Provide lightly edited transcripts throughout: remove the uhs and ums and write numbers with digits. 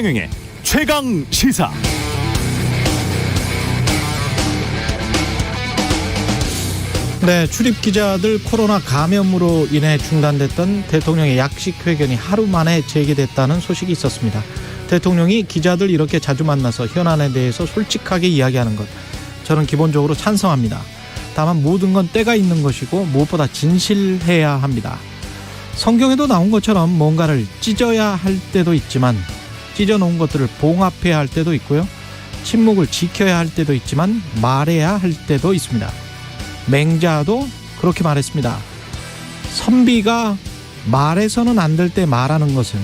최경영의 최강 시사. 네, 출입 기자들 코로나 감염으로 인해 중단됐던 대통령의 약식 회견이 하루 만에 재개됐다는 소식이 있었습니다. 대통령이 기자들 이렇게 자주 만나서 현안에 대해서 솔직하게 이야기하는 것, 저는 기본적으로 찬성합니다. 다만 모든 건 때가 있는 것이고 무엇보다 진실해야 합니다. 성경에도 나온 것처럼 뭔가를 찢어야 할 때도 있지만 찢어놓은 것들을 봉합해야 할 때도 있고요. 침묵을 지켜야 할 때도 있지만 말해야 할 때도 있습니다. 맹자도 그렇게 말했습니다. 선비가 말해서는 안 될 때 말하는 것은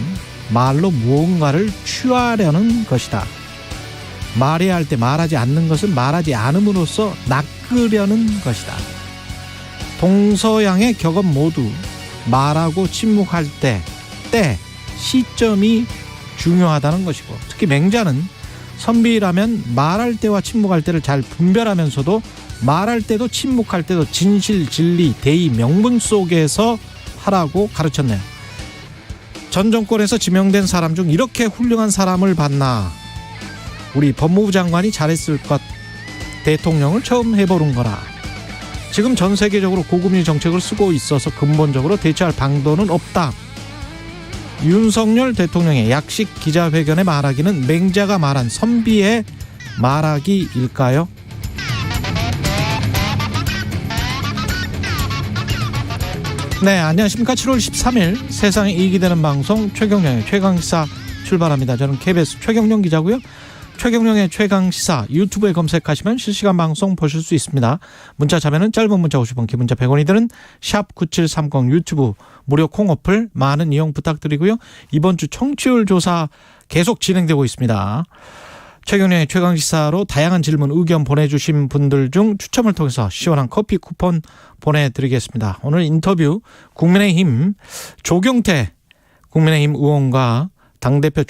말로 무언가를 취하려는 것이다. 말해야 할 때 말하지 않는 것은 말하지 않음으로써 낚으려는 것이다. 동서양의 격언 모두 말하고 침묵할 때, 시점이 중요하다는 것이고, 특히 맹자는 선비라면 말할 때와 침묵할 때를 잘 분별하면서도 말할 때도 침묵할 때도 진실, 진리, 대의, 명분 속에서 하라고 가르쳤네요. 전 정권에서 지명된 사람 중 이렇게 훌륭한 사람을 봤나? 우리 법무부 장관이 잘했을 것. 대통령을 처음 해보는 거라. 지금 전 세계적으로 고금리 정책을 쓰고 있어서 근본적으로 대처할 방도는 없다. 윤석열 대통령의 약식 기자회견에 말하기는 맹자가 말한 선비의 말하기일까요? 네, 안녕하십니까. 7월 13일 세상에 이익이 되는 방송 최경영의 최강시사 출발합니다. 저는 KBS 최경영 기자고요. 최경영의 최강시사 유튜브에 검색하시면 실시간 방송 보실 수 있습니다. 문자 자면은 짧은 문자 50원, 긴 문자 100원이 드는 샵9730 유튜브 무료 콩 어플 많은 이용 부탁드리고요. 이번 주 청취율 조사 계속 진행되고 있습니다. 최경영의 최강시사로 다양한 질문, 의견 보내주신 분들 중 추첨을 통해서 시원한 커피 쿠폰 보내드리겠습니다. 오늘 인터뷰 국민의힘 조경태 국민의힘 의원과 당대표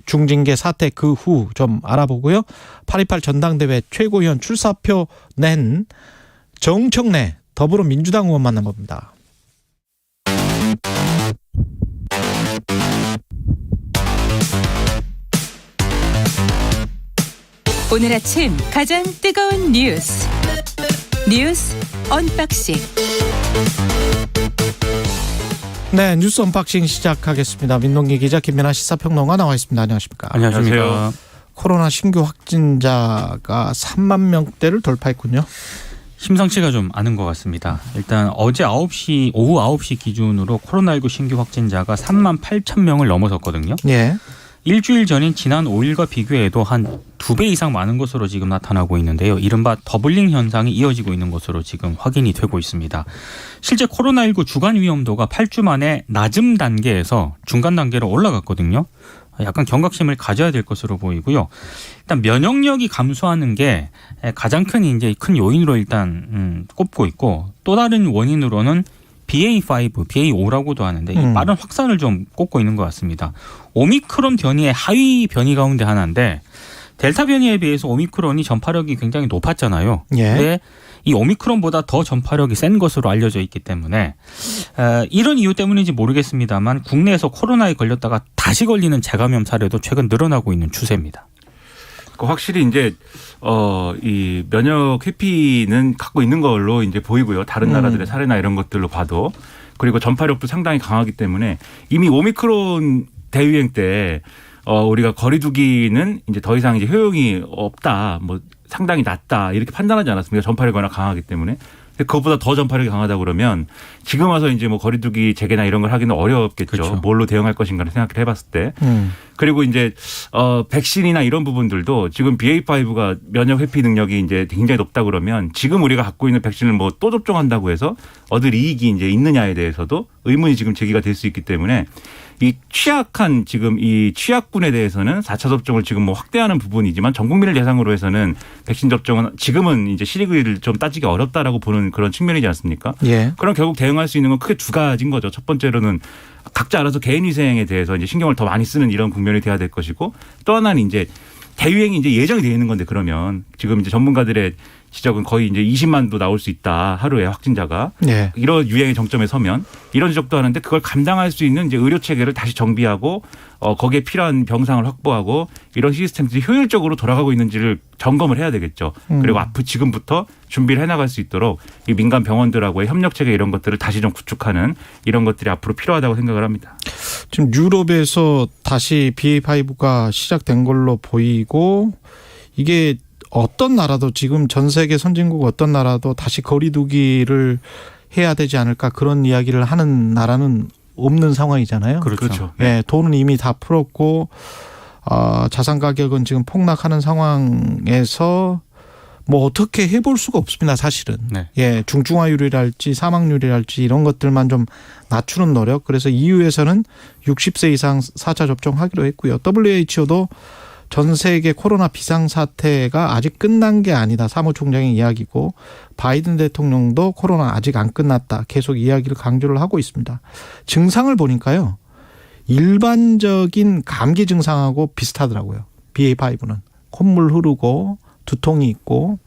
중징계 사태 그 후 좀 알아보고요. 8.28 전당대회 최고위원 출사표 낸 정청래 더불어민주당 의원 만나봅니다. 오늘 아침 가장 뜨거운 뉴스 언박싱. 네, 뉴스 언박싱 시작하겠습니다. 민동기 기자, 김민아 시사평론가 나와 있습니다. 안녕하십니까? 안녕하십니까? 코로나 신규 확진자가 3만 명대를 돌파했군요. 심상치가 좀 않은 것 같습니다. 일단 어제 오후 9시 기준으로 코로나19 신규 확진자가 3만 8천 명을 넘어섰거든요. 예. 일주일 전인 지난 5일과 비교해도 한 2배 이상 많은 것으로 지금 나타나고 있는데요. 이른바 더블링 현상이 이어지고 있는 것으로 지금 확인이 되고 있습니다. 실제 코로나19 주간 위험도가 8주 만에 낮음 단계에서 중간 단계로 올라갔거든요. 약간 경각심을 가져야 될 것으로 보이고요. 일단 면역력이 감소하는 게 가장 큰 요인으로 일단 꼽고 있고, 또 다른 원인으로는 BA5, BA5라고도 하는데 이 빠른 확산을 좀 꼽고 있는 것 같습니다. 오미크론 변이의 하위 변이 가운데 하나인데, 델타 변이에 비해서 오미크론이 전파력이 굉장히 높았잖아요. 예. 근데 이 오미크론보다 더 전파력이 센 것으로 알려져 있기 때문에 이런 이유 때문인지 모르겠습니다만 국내에서 코로나에 걸렸다가 다시 걸리는 재감염 사례도 최근 늘어나고 있는 추세입니다. 확실히 이제 이 면역 회피는 갖고 있는 걸로 이제 보이고요. 다른 나라들의 사례나 이런 것들로 봐도, 그리고 전파력도 상당히 강하기 때문에 이미 오미크론 대유행 때 우리가 거리두기는 이제 더 이상 이제 효용이 없다, 뭐 상당히 낮다 이렇게 판단하지 않았습니까? 전파력이 워낙 강하기 때문에. 그것보다 더 전파력이 강하다 그러면 지금 와서 이제 뭐 거리두기 재개나 이런 걸 하기는 어렵겠죠. 그렇죠. 뭘로 대응할 것인가를 생각을 해봤을 때. 그리고 이제 백신이나 이런 부분들도 지금 BA5가 면역 회피 능력이 이제 굉장히 높다 그러면 지금 우리가 갖고 있는 백신을 뭐 또 접종한다고 해서 얻을 이익이 이제 있느냐에 대해서도 의문이 지금 제기가 될 수 있기 때문에, 이 취약한 지금 이 취약군에 대해서는 4차 접종을 지금 뭐 확대하는 부분이지만 전 국민을 대상으로 해서는 백신 접종은 지금은 이제 실익을 좀 따지기 어렵다라고 보는 그런 측면이지 않습니까? 예. 그럼 결국 대응할 수 있는 건 크게 두 가지인 거죠. 첫 번째로는 각자 알아서 개인 위생에 대해서 이제 신경을 더 많이 쓰는 이런 국면이 돼야 될 것이고, 또 하나는 이제 대유행이 이제 예정이 되어 있는 건데 그러면 지금 이제 전문가들의 지적은 거의 이제 20만도 나올 수 있다 하루에 확진자가 네. 이런 유행의 정점에 서면 이런 지적도 하는데 그걸 감당할 수 있는 이제 의료 체계를 다시 정비하고 거기에 필요한 병상을 확보하고 이런 시스템들이 효율적으로 돌아가고 있는지를 점검을 해야 되겠죠. 그리고 앞으로 지금부터 준비를 해나갈 수 있도록 이 민간 병원들하고의 협력 체계 이런 것들을 다시 좀 구축하는 이런 것들이 앞으로 필요하다고 생각을 합니다. 지금 유럽에서 다시 BA5가 시작된 걸로 보이고 이게 어떤 나라도 지금 전 세계 선진국 어떤 나라도 다시 거리두기를 해야 되지 않을까 그런 이야기를 하는 나라는 없는 상황이잖아요. 그렇죠. 네, 돈은 이미 다 풀었고 자산 가격은 지금 폭락하는 상황에서 뭐 어떻게 해볼 수가 없습니다. 사실은. 네. 예, 중증화율이랄지 사망률이랄지 이런 것들만 좀 낮추는 노력. 그래서 EU에서는 60세 이상 4차 접종하기로 했고요. WHO도 전 세계 코로나 비상사태가 아직 끝난 게 아니다. 사무총장의 이야기고 바이든 대통령도 코로나 아직 안 끝났다. 계속 이야기를 강조를 하고 있습니다. 증상을 보니까요. 일반적인 감기 증상하고 비슷하더라고요. BA5는. 콧물 흐르고 두통이 있고.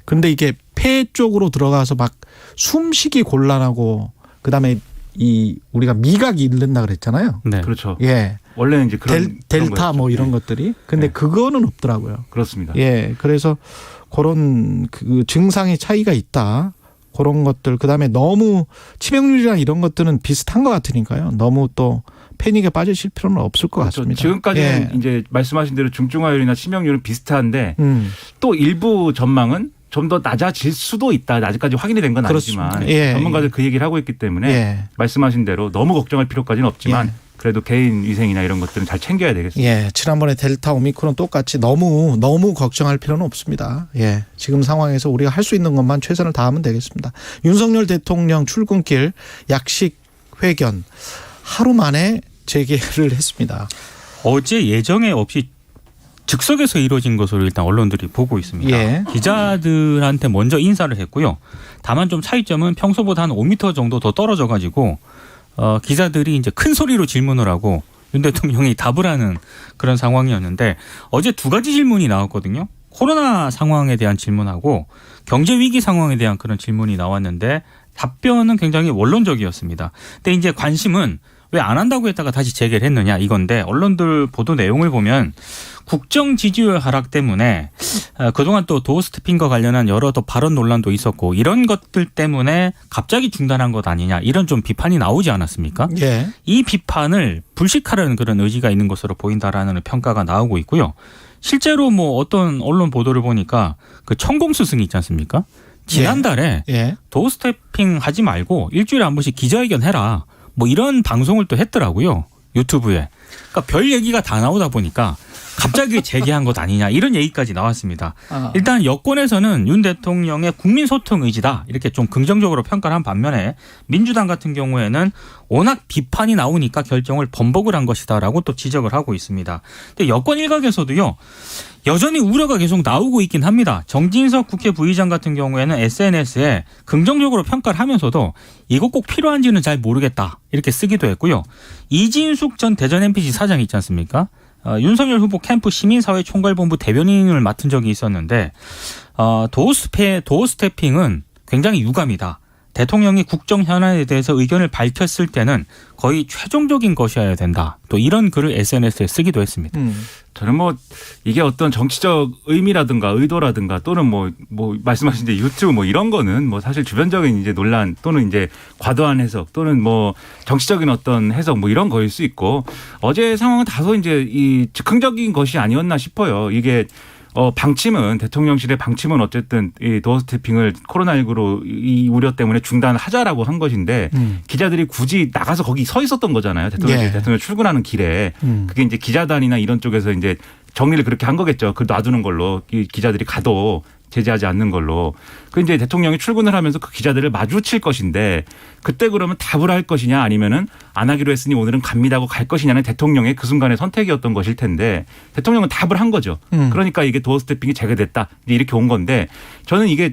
근데 이게 폐 쪽으로 들어가서 막 숨쉬기 곤란하고 그다음에 이 우리가 미각이 잃는다 그랬잖아요. 네. 그렇죠. 예. 원래는 이제 그런 델타 거였죠. 뭐 이런 것들이. 근데 네. 그거는 없더라고요. 그렇습니다. 예. 그래서 그런 그 증상의 차이가 있다. 그런 것들. 그다음에 너무 치명률이랑 이런 것들은 비슷한 것 같으니까요. 너무 또 패닉에 빠지실 필요는 없을 것 그렇죠. 같습니다. 지금까지는 예. 이제 말씀하신 대로 중증화율이나 치명률은 비슷한데 음. 또 일부 전망은 좀 더 낮아질 수도 있다. 아직까지 확인이 된 건 그렇습니다. 아니지만 예. 전문가들 그 얘기를 하고 있기 때문에 예. 말씀하신 대로 너무 걱정할 필요까지는 없지만 예. 그래도 개인 위생이나 이런 것들은 잘 챙겨야 되겠습니다. 예, 지난번에 델타 오미크론 똑같이 너무 걱정할 필요는 없습니다. 예, 지금 상황에서 우리가 할 수 있는 것만 최선을 다하면 되겠습니다. 윤석열 대통령 출근길 약식 회견 하루 만에 재개를 했습니다. 어제 예정에 없이 즉석에서 이루어진 것으로 일단 언론들이 보고 있습니다. 예. 기자들한테 먼저 인사를 했고요. 다만 좀 차이점은 평소보다 한 5m 정도 더 떨어져 가지고 기자들이 이제 큰 소리로 질문을 하고 윤 대통령이 답을 하는 그런 상황이었는데 어제 두 가지 질문이 나왔거든요. 코로나 상황에 대한 질문하고 경제 위기 상황에 대한 그런 질문이 나왔는데 답변은 굉장히 원론적이었습니다. 근데 이제 관심은 왜 안 한다고 했다가 다시 재개를 했느냐 이건데 언론들 보도 내용을 보면 국정 지지율 하락 때문에 그동안 또 도어 스태핑과 관련한 여러 또 발언 논란도 있었고 이런 것들 때문에 갑자기 중단한 것 아니냐 이런 좀 비판이 나오지 않았습니까? 예. 이 비판을 불식하려는 그런 의지가 있는 것으로 보인다라는 평가가 나오고 있고요. 실제로 뭐 어떤 언론 보도를 보니까 그 천공 스승이 있지 않습니까? 지난달에 예. 도어 스태핑 하지 말고 일주일에 한 번씩 기자회견 해라. 뭐 이런 방송을 또 했더라고요. 유튜브에. 그러니까 별 얘기가 다 나오다 보니까 갑자기 재개한 것 아니냐 이런 얘기까지 나왔습니다. 일단 여권에서는 윤 대통령의 국민소통 의지다 이렇게 좀 긍정적으로 평가를 한 반면에 민주당 같은 경우에는 워낙 비판이 나오니까 결정을 번복을 한 것이다라고 또 지적을 하고 있습니다. 근데 여권 일각에서도요. 여전히 우려가 계속 나오고 있긴 합니다. 정진석 국회 부의장 같은 경우에는 SNS에 긍정적으로 평가를 하면서도 이거 꼭 필요한지는 잘 모르겠다 이렇게 쓰기도 했고요. 이진숙 전 대전 MPC 사장 있지 않습니까? 윤석열 후보 캠프 시민사회 총괄본부 대변인을 맡은 적이 있었는데 도어 스태핑은 굉장히 유감이다. 대통령이 국정 현안에 대해서 의견을 밝혔을 때는 거의 최종적인 것이어야 된다. 또 이런 글을 SNS에 쓰기도 했습니다. 저는 뭐 이게 어떤 정치적 의미라든가 의도라든가 또는 뭐 말씀하신 이제 유튜브 뭐 이런 거는 뭐 사실 주변적인 이제 논란 또는 이제 과도한 해석 또는 뭐 정치적인 어떤 해석 뭐 이런 거일 수 있고 어제 상황은 다소 이제 이 즉흥적인 것이 아니었나 싶어요. 이게 방침은 대통령실의 방침은 어쨌든 이 도어 스태핑을 코로나19로 이 우려 때문에 중단하자라고 한 것인데 기자들이 굳이 나가서 거기 서 있었던 거잖아요. 대통령 출근하는 길에 그게 이제 기자단이나 이런 쪽에서 이제 정리를 그렇게 한 거겠죠. 그 놔두는 걸로 기자들이 가도 제재하지 않는 걸로. 그 이제 대통령이 출근을 하면서 그 기자들을 마주칠 것인데 그때 그러면 답을 할 것이냐 아니면은 안 하기로 했으니 오늘은 갑니다 하고 갈 것이냐는 대통령의 그 순간의 선택이었던 것일 텐데 대통령은 답을 한 거죠. 그러니까 이게 도어 스태핑이 재개됐다 이렇게 온 건데 저는 이게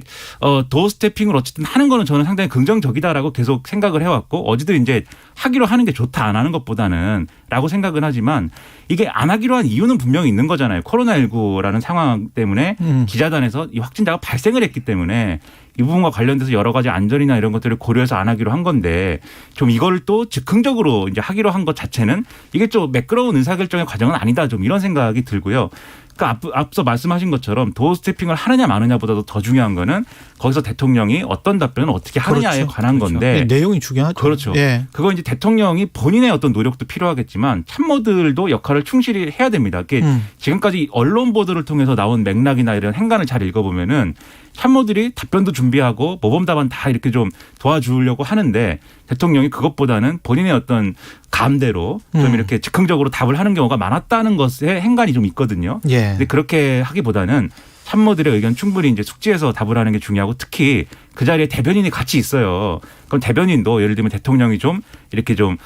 도어 스태핑을 어쨌든 하는 거는 저는 상당히 긍정적이다라고 계속 생각을 해왔고 어제도 이제 하기로 하는 게 좋다 안 하는 것보다는 라고 생각은 하지만 이게 안 하기로 한 이유는 분명히 있는 거잖아요. 코로나19라는 상황 때문에 기자단에서 이 확진자가 발생을 했기 때문에 이 부분과 관련돼서 여러 가지 안전이나 이런 것들을 고려해서 안 하기로 한 건데 좀 이걸 또 즉흥적으로 이제 하기로 한 것 자체는 이게 좀 매끄러운 의사결정의 과정은 아니다 좀 이런 생각이 들고요. 그러니까 앞서 말씀하신 것처럼 도어 스태핑을 하느냐 마느냐보다도 더 중요한 거는 거기서 대통령이 어떤 답변을 어떻게 하느냐에 그렇죠. 관한 그렇죠. 건데 내용이 중요하죠. 그렇죠. 예. 그거 이제 대통령이 본인의 어떤 노력도 필요하겠지만 참모들도 역할을 충실히 해야 됩니다. 그게 지금까지 언론 보도를 통해서 나온 맥락이나 이런 행간을 잘 읽어보면은 참모들이 답변도 준비하고 모범 답안 다 이렇게 좀 도와주려고 하는데 대통령이 그것보다는 본인의 어떤 감대로 좀 이렇게 즉흥적으로 답을 하는 경우가 많았다는 것에 행간이 좀 있거든요. 예. 근데 그렇게 하기보다는 참모들의 의견 충분히 이제 숙지해서 답을 하는 게 중요하고 특히 그 자리에 대변인이 같이 있어요. 그럼 대변인도 예를 들면 대통령이 좀 이렇게 좀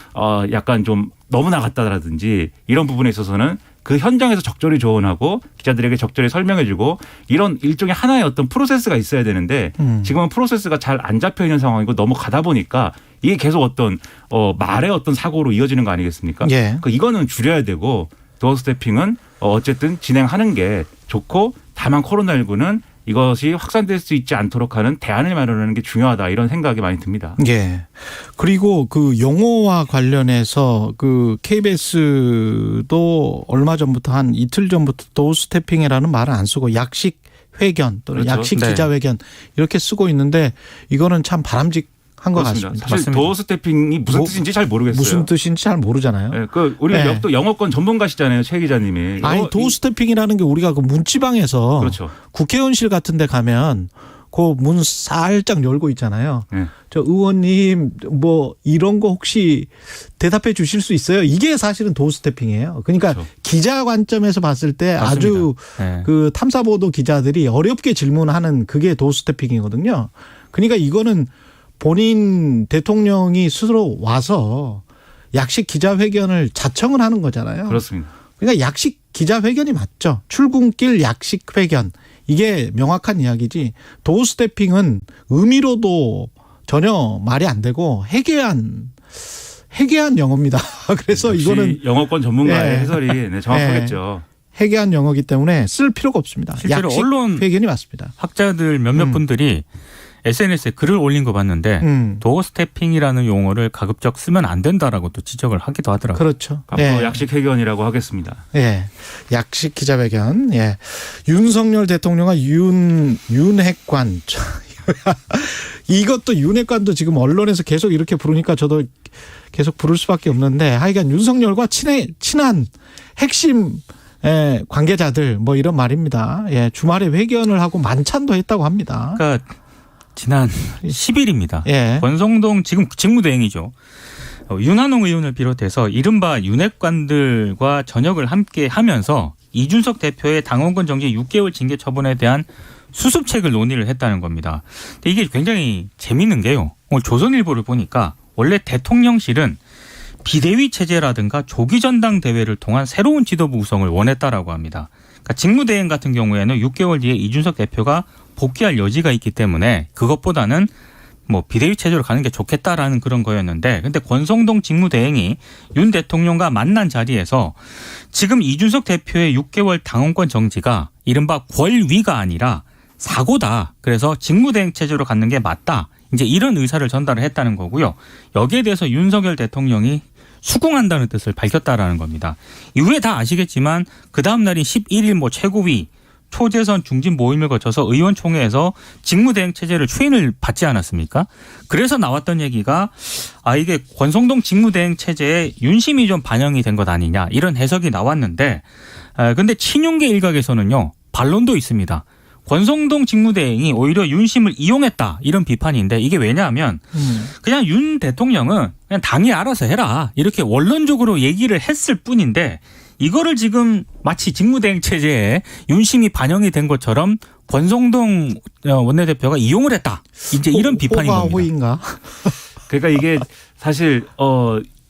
약간 좀 너무 나갔다라든지 이런 부분에 있어서는 그 현장에서 적절히 조언하고 기자들에게 적절히 설명해주고 이런 일종의 하나의 어떤 프로세스가 있어야 되는데 지금은 프로세스가 잘 안 잡혀 있는 상황이고 너무 가다 보니까 이게 계속 어떤 말의 어떤 사고로 이어지는 거 아니겠습니까? 예. 이거는 줄여야 되고 도어 스태핑은 어쨌든 진행하는 게 좋고 다만 코로나19는 이것이 확산될 수 있지 않도록 하는 대안을 마련하는 게 중요하다 이런 생각이 많이 듭니다. 예. 그리고 그 용어와 관련해서 그 KBS도 얼마 전부터 한 이틀 전부터 도어 스태핑이라는 말을 안 쓰고 약식 회견 또는 그렇죠. 약식 네. 기자회견 이렇게 쓰고 있는데 이거는 참 바람직한 것 그렇습니다. 같습니다. 사실 맞습니다. 도어 스태핑이 무슨 뜻인지 잘 모르겠어요. 무슨 뜻인지 잘 모르잖아요. 네, 우리 네. 또 영어권 전문가시잖아요, 최 기자님이. 아니 도어 스태핑이라는 게 우리가 그 문지방에서 그렇죠. 국회의원실 같은 데 가면 그 문 살짝 열고 있잖아요. 네. 저 의원님 뭐 이런 거 혹시 대답해 주실 수 있어요? 이게 사실은 도어 스태핑이에요. 그러니까 그렇죠. 기자 관점에서 봤을 때 아주 네. 그 탐사보도 기자들이 어렵게 질문하는 그게 도어 스태핑이거든요. 그러니까 이거는 본인 대통령이 스스로 와서 약식 기자회견을 자청을 하는 거잖아요. 그렇습니다. 그러니까 약식 기자회견이 맞죠. 출근길 약식 회견. 이게 명확한 이야기지. 도어 스태핑은 의미로도 전혀 말이 안 되고 해괴한 영어입니다. 그래서 역시 이거는 영어권 전문가의 예. 해설이 네, 정확하겠죠. 해괴한 영어이기 때문에 쓸 필요가 없습니다. 실제로 약식 언론 회견이 맞습니다. 학자들 몇몇 분들이 SNS에 글을 올린 거 봤는데 도어 스태핑이라는 용어를 가급적 쓰면 안 된다라고 또 지적을 하기도 하더라고요. 그렇죠. 앞으로 예. 약식 회견이라고 하겠습니다. 예. 약식 기자회견. 예. 윤석열 대통령과 윤핵관. 이것도 윤핵관도 지금 언론에서 계속 이렇게 부르니까 저도 계속 부를 수밖에 없는데 하여간 윤석열과 친한 핵심 관계자들 뭐 이런 말입니다. 예. 주말에 회견을 하고 만찬도 했다고 합니다. 그러니까 지난 10일입니다. 예. 권성동 지금 직무대행이죠. 윤한홍 의원을 비롯해서 이른바 윤핵관들과 저녁을 함께 하면서 이준석 대표의 당원권 정지 6개월 징계 처분에 대한 수습책을 논의를 했다는 겁니다. 근데 이게 굉장히 재미있는 게요. 오늘 조선일보를 보니까 원래 대통령실은 비대위 체제라든가 조기 전당대회를 통한 새로운 지도부 구성을 원했다라고 합니다. 그러니까 직무대행 같은 경우에는 6개월 뒤에 이준석 대표가 복귀할 여지가 있기 때문에 그것보다는 뭐 비대위 체제로 가는 게 좋겠다라는 그런 거였는데 근데 권성동 직무대행이 윤 대통령과 만난 자리에서 지금 이준석 대표의 6개월 당원권 정지가 이른바 권위가 아니라 사고다. 그래서 직무대행 체제로 갖는 게 맞다. 이제 이런 의사를 전달을 했다는 거고요. 여기에 대해서 윤석열 대통령이 수긍한다는 뜻을 밝혔다라는 겁니다. 이후에 다 아시겠지만 그 다음 날인 11일 뭐 최고위 초재선 중진 모임을 거쳐서 의원총회에서 직무대행 체제를 추인을 받지 않았습니까? 그래서 나왔던 얘기가 이게 권성동 직무대행 체제에 윤심이 좀 반영이 된 것 아니냐 이런 해석이 나왔는데 근데 친윤계 일각에서는요 반론도 있습니다. 권성동 직무대행이 오히려 윤심을 이용했다 이런 비판인데 이게 왜냐하면 그냥 윤 대통령은 그냥 당이 알아서 해라 이렇게 원론적으로 얘기를 했을 뿐인데 이거를 지금 마치 직무대행 체제에 윤심이 반영이 된 것처럼 권성동 원내대표가 이용을 했다. 이제 이런 비판인 겁니다. 호인가? 그러니까 이게 사실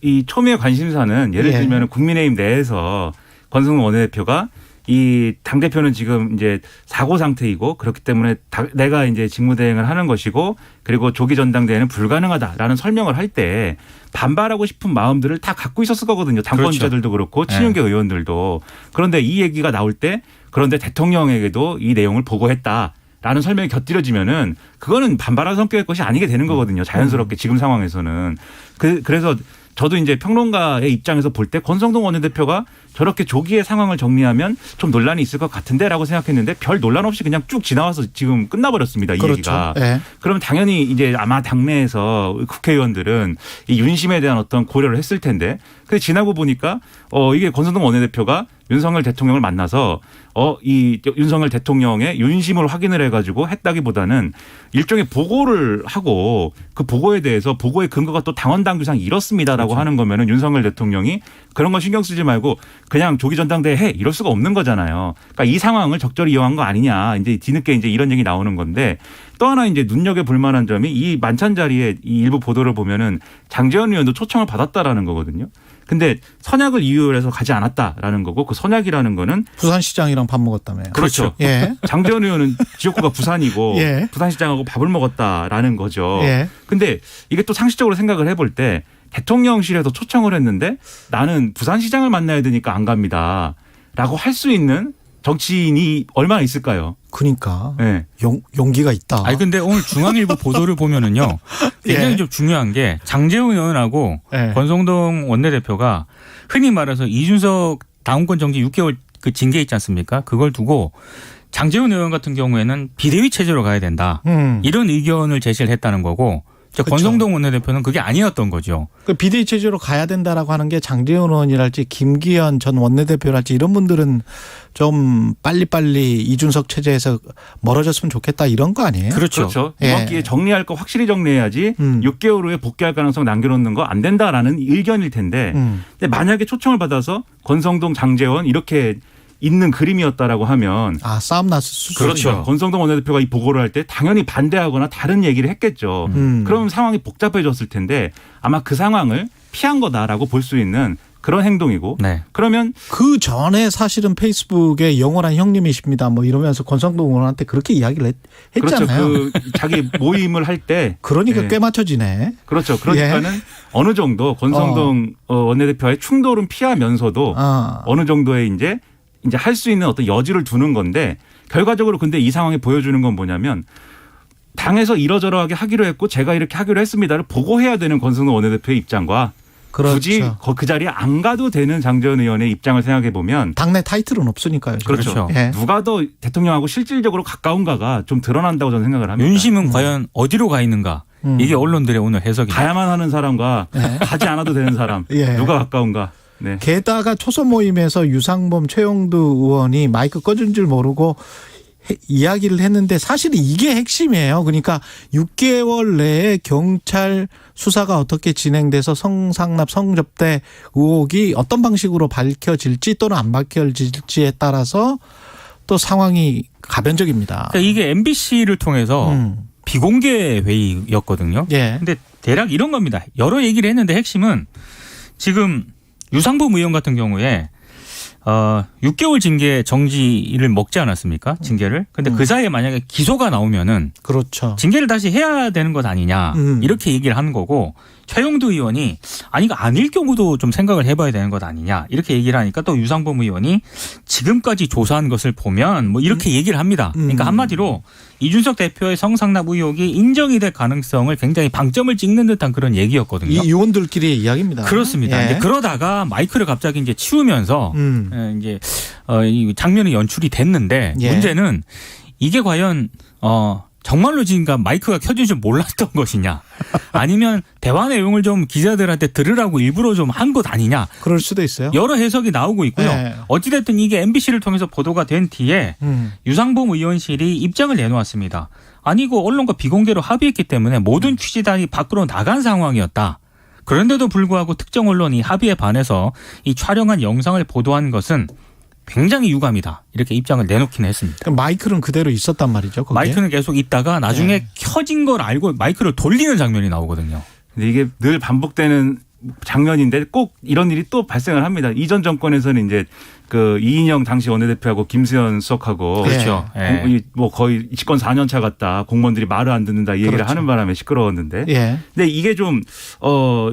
이 초미의 관심사는 예를 예. 들면 국민의힘 내에서 권성동 원내대표가 이 당대표는 지금 이제 사고 상태이고 그렇기 때문에 내가 이제 직무대행을 하는 것이고 그리고 조기 전당대회는 불가능하다라는 설명을 할 때 반발하고 싶은 마음들을 다 갖고 있었을 거거든요. 당권자들도 그렇고 친윤계 의원들도. 그런데 이 얘기가 나올 때 그런데 대통령에게도 이 내용을 보고했다라는 설명이 곁들여지면은 그거는 반발한 성격의 것이 아니게 되는 거거든요. 자연스럽게 지금 상황에서는. 그래서 저도 이제 평론가의 입장에서 볼 때 권성동 원내대표가 저렇게 조기에 상황을 정리하면 좀 논란이 있을 것 같은데라고 생각했는데 별 논란 없이 그냥 쭉 지나와서 지금 끝나버렸습니다. 이 그렇죠. 얘기가. 예. 그러면 당연히 이제 아마 당내에서 국회의원들은 이 윤심에 대한 어떤 고려를 했을 텐데 근데 지나고 보니까 이게 권성동 원내대표가 윤석열 대통령을 만나서 이 윤석열 대통령의 윤심을 확인을 해가지고 했다기보다는 일종의 보고를 하고 그 보고에 대해서 보고의 근거가 또 당원 당규상 이렇습니다라고 그렇죠. 하는 거면은 윤석열 대통령이 그런 거 신경 쓰지 말고 그냥 조기 전당대회 해 이럴 수가 없는 거잖아요. 그러니까 이 상황을 적절히 이용한 거 아니냐 이제 뒤늦게 이제 이런 얘기 나오는 건데 또 하나 이제 눈여겨 볼 만한 점이 이 만찬 자리에 이 일부 보도를 보면은 장제원 의원도 초청을 받았다라는 거거든요. 근데 선약을 이유로 해서 가지 않았다라는 거고 그 선약이라는 거는 부산시장이랑 밥 먹었다며요. 그렇죠. 예. 장제원 의원은 지역구가 부산이고 예. 부산시장하고 밥을 먹었다라는 거죠. 예. 근데 이게 또 상식적으로 생각을 해볼 때 대통령실에서 초청을 했는데 나는 부산시장을 만나야 되니까 안 갑니다. 라고 할 수 있는 정치인이 얼마나 있을까요? 그러니까 네. 용기가 있다. 아니 근데 오늘 중앙일보 보도를 보면은요. 굉장히 예. 좀 중요한 게 장제원 의원하고 예. 권성동 원내대표가 흔히 말해서 이준석 당원권 정지 6개월 그 징계 있지 않습니까? 그걸 두고 장제원 의원 같은 경우에는 비대위 체제로 가야 된다. 이런 의견을 제시를 했다는 거고 그렇죠. 권성동 원내대표는 그게 아니었던 거죠. 그 비대위 체제로 가야 된다라고 하는 게 장제원 의원이랄지 김기현 전 원내대표랄지 이런 분들은 좀 빨리빨리 이준석 체제에서 멀어졌으면 좋겠다 이런 거 아니에요? 그렇죠. 그렇죠. 예. 이번 기회에 정리할 거 확실히 정리해야지 6개월 후에 복귀할 가능성 남겨놓는 거 안 된다라는 의견일 텐데 근데 만약에 초청을 받아서 권성동 장제원 이렇게 있는 그림이었다라고 하면 싸움 났을 수 그렇죠. 있죠. 권성동 원내대표가 이 보고를 할 때 당연히 반대하거나 다른 얘기를 했겠죠. 그럼 상황이 복잡해졌을 텐데 아마 그 상황을 피한 거다라고 볼 수 있는 그런 행동이고 네. 그러면 그 전에 사실은 페이스북에 영원한 형님이십니다. 뭐 이러면서 권성동 의원한테 그렇게 이야기를 했잖아요. 그렇죠. 그 자기 모임을 할 때 그러니까 네. 꽤 맞춰지네. 그렇죠. 그러니까는 어느 정도 권성동 원내대표의 충돌은 피하면서도 어느 정도의 이제 할 수 있는 어떤 여지를 두는 건데 결과적으로 근데 이 상황이 보여주는 건 뭐냐면 당에서 이러저러하게 하기로 했고 제가 이렇게 하기로 했습니다를 보고해야 되는 권성동 원내대표의 입장과 그렇죠. 굳이 그 자리에 안 가도 되는 장제원 의원의 입장을 생각해 보면 당내 타이틀은 없으니까요. 그렇죠. 예. 누가 더 대통령하고 실질적으로 가까운가가 좀 드러난다고 저는 생각을 합니다. 윤심은 과연 어디로 가 있는가? 이게 언론들의 오늘 해석입니다. 가야만 하는 사람과 네. 가지 않아도 되는 사람 예. 누가 가까운가. 네. 게다가 초선 모임에서 유상범 최영두 의원이 마이크 꺼진 줄 모르고 이야기를 했는데 사실은 이게 핵심이에요. 그러니까 6개월 내에 경찰 수사가 어떻게 진행돼서 성상납 성접대 의혹이 어떤 방식으로 밝혀질지 또는 안 밝혀질지에 따라서 또 상황이 가변적입니다. 그러니까 이게 MBC를 통해서 비공개 회의였거든요. 예. 근데 대략 이런 겁니다. 여러 얘기를 했는데 핵심은 지금 유상범 의원 같은 경우에 6개월 징계 정지를 먹지 않았습니까? 징계를. 근데 그 사이에 만약에 기소가 나오면은 그렇죠. 징계를 다시 해야 되는 것 아니냐 이렇게 얘기를 하는 거고 최영두 의원이 아니 이거 아닐 경우도 좀 생각을 해봐야 되는 것 아니냐 이렇게 얘기를 하니까 또 유상범 의원이 지금까지 조사한 것을 보면 뭐 이렇게 얘기를 합니다. 그러니까 한마디로 이준석 대표의 성상납 의혹이 인정이 될 가능성을 굉장히 방점을 찍는 듯한 그런 얘기였거든요. 이 의원들끼리의 이야기입니다. 그렇습니다. 예. 이제 그러다가 마이크를 갑자기 이제 치우면서 이제 이 장면이 연출이 됐는데 예. 문제는 이게 과연 정말로 지금 마이크가 켜진 줄 몰랐던 것이냐 아니면 대화 내용을 좀 기자들한테 들으라고 일부러 좀 한 것 아니냐 그럴 수도 있어요. 여러 해석이 나오고 있고요. 네. 어찌됐든 이게 MBC를 통해서 보도가 된 뒤에 유상범 의원실이 입장을 내놓았습니다. 아니 이거 언론과 비공개로 합의했기 때문에 모든 취재단이 밖으로 나간 상황이었다. 그런데도 불구하고 특정 언론이 합의에 반해서 이 촬영한 영상을 보도한 것은 굉장히 유감이다. 이렇게 입장을 내놓기는 했습니다. 그럼 마이크는 그대로 있었단 말이죠. 거기에? 마이크는 계속 있다가 나중에 켜진 걸 알고 마이크를 돌리는 장면이 나오거든요. 근데 이게 늘 반복되는 작년인데 꼭 이런 일이 또 발생을 합니다. 이전 정권에서는 이제 그 이인영 당시 원내대표하고 김수현 수석하고 그렇죠. 뭐 거의 집권 4년 차 같다. 공무원들이 말을 안 듣는다 이 얘기를 그렇죠. 하는 바람에 시끄러웠는데. 예. 근데 이게 좀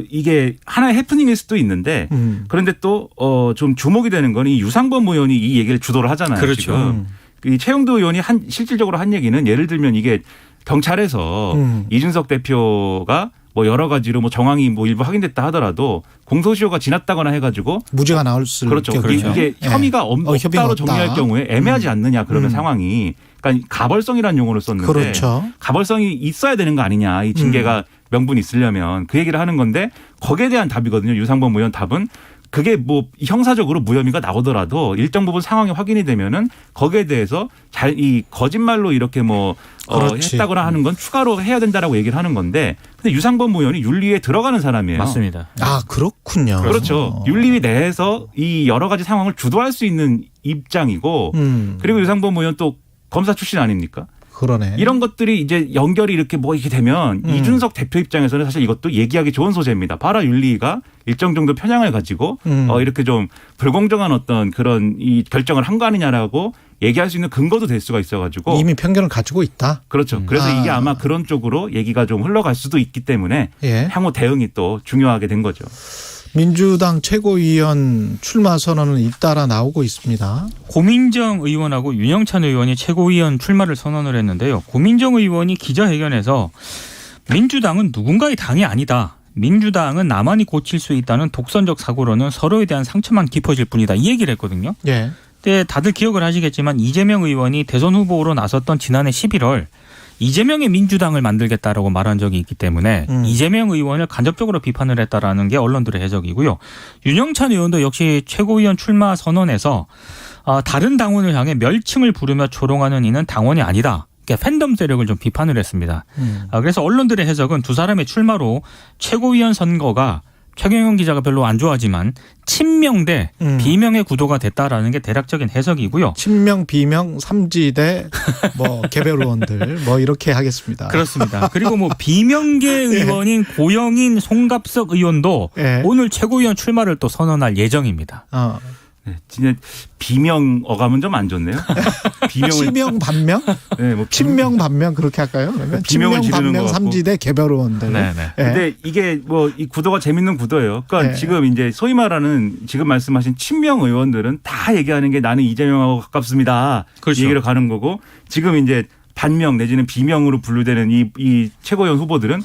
이게 하나의 해프닝일 수도 있는데 그런데 또 좀 주목이 되는 건 이 유상범 의원이 이 얘기를 주도를 하잖아요. 그렇죠. 지금. 이 최영도 의원이 실질적으로 한 얘기는 예를 들면 이게 경찰에서 이준석 대표가 뭐 여러 가지로 뭐 정황이 뭐 일부 확인됐다 하더라도 공소시효가 지났다거나 해가지고 무죄가 나올 수 그렇죠. 경우에. 이게 혐의가 없다로 정리할 경우에 애매하지 않느냐 그러면 상황이 그러니까 가벌성이라는 용어를 썼는데 그렇죠. 가벌성이 있어야 되는 거 아니냐 이 징계가 명분이 있으려면 그 얘기를 하는 건데 거기에 대한 답이거든요. 유상범 의원 답은 그게 뭐 형사적으로 무혐의가 나오더라도 일정 부분 상황이 확인이 되면은 거기에 대해서 이 거짓말로 이렇게 뭐 했다거나 하는 건 추가로 해야 된다라고 얘기를 하는 건데 근데 유상범 의원이 윤리위에 들어가는 사람이에요. 맞습니다. 아 그렇군요. 그렇죠. 윤리위 내에서 이 여러 가지 상황을 주도할 수 있는 입장이고 그리고 유상범 의원 또 검사 출신 아닙니까? 그러네. 이런 것들이 이제 연결이 이렇게 뭐 이렇게 되면 이준석 대표 입장에서는 사실 이것도 얘기하기 좋은 소재입니다. 봐라 윤리위가 일정 정도 편향을 가지고 이렇게 좀 불공정한 어떤 그런 이 결정을 한 거 아니냐라고 얘기할 수 있는 근거도 될 수가 있어가지고 이미 편견을 가지고 있다. 그렇죠. 그래서 이게 아마 그런 쪽으로 얘기가 좀 흘러갈 수도 있기 때문에 예. 향후 대응이 또 중요하게 된 거죠. 민주당 최고위원 출마 선언은 잇따라 나오고 있습니다. 고민정 의원하고 윤영찬 의원이 최고위원 출마를 선언을 했는데요. 고민정 의원이 기자회견에서 민주당은 누군가의 당이 아니다. 민주당은 나만이 고칠 수 있다는 독선적 사고로는 서로에 대한 상처만 깊어질 뿐이다. 이 얘기를 했거든요. 예. 근데 다들 기억을 하시겠지만 이재명 의원이 대선 후보로 나섰던 지난해 11월 이재명의 민주당을 만들겠다라고 말한 적이 있기 때문에 이재명 의원을 간접적으로 비판을 했다라는 게 언론들의 해석이고요. 윤영찬 의원도 역시 최고위원 출마 선언에서 다른 당원을 향해 멸칭을 부르며 조롱하는 이는 당원이 아니다. 팬덤 세력을 좀 비판을 했습니다. 그래서 언론들의 해석은 두 사람의 출마로 최고위원 선거가 최경영 기자가 별로 안 좋아하지만 친명 대 비명의 구도가 됐다라는 게 대략적인 해석이고요. 친명, 비명, 삼지대, 뭐 개별 의원들 뭐 이렇게 하겠습니다. 그렇습니다. 그리고 뭐 비명계 의원인 고영인 송갑석 의원도 오늘 최고위원 출마를 또 선언할 예정입니다. 네, 진짜 비명 어감은 좀 안 좋네요. 비명을 치명 반명? 네, 뭐 친명 반명 그렇게 할까요? 그러면 비명을 친명 지르는 반명 것 같고. 삼지대 개별 의원들. 네네. 근데 이게 뭐 이 구도가 재밌는 구도예요. 그러니까 지금 이제 소위 말하는 지금 말씀하신 친명 의원들은 다 얘기하는 게 나는 이재명하고 가깝습니다. 그렇죠. 이 얘기를 가는 거고 지금 이제 반명 내지는 비명으로 분류되는 이 최고위원 후보들은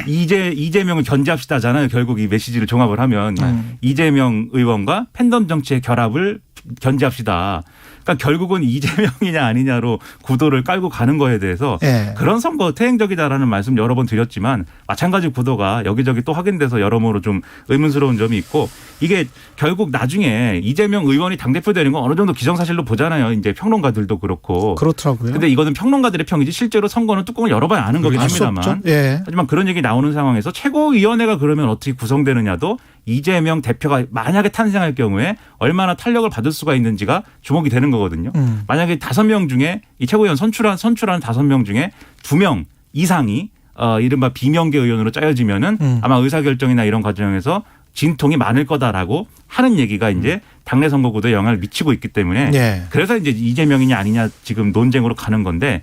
이재명을 견제합시다잖아요. 결국 이 메시지를 종합을 하면 이재명 의원과 팬덤 정치의 결합을 견제합시다. 그러니까 결국은 이재명이냐 아니냐로 구도를 깔고 가는 거에 대해서 그런 선거 태행적이다라는 말씀 여러 번 드렸지만 마찬가지 구도가 여기저기 또 확인돼서 여러모로 좀 의문스러운 점이 있고 이게 결국 나중에 이재명 의원이 당대표 되는 건 어느 정도 기정사실로 보잖아요. 이제 평론가들도 그렇고. 그렇더라고요. 근데 이거는 평론가들의 평이지 실제로 선거는 뚜껑을 열어봐야 아는 거긴 합니다만. 하지만 그런 얘기 나오는 상황에서 최고위원회가 그러면 어떻게 구성되느냐도 이재명 대표가 만약에 탄생할 경우에 얼마나 탄력을 받을 수가 있는지가 주목이 되는 거거든요. 만약에 5명 중에 이 최고위원 선출한 5명 중에 2명 이상이 이른바 비명계 의원으로 짜여지면은 아마 의사결정이나 이런 과정에서 진통이 많을 거다라고 하는 얘기가 이제 당내 선거 구도에 영향을 미치고 있기 때문에 그래서 이제 이재명이냐 아니냐 지금 논쟁으로 가는 건데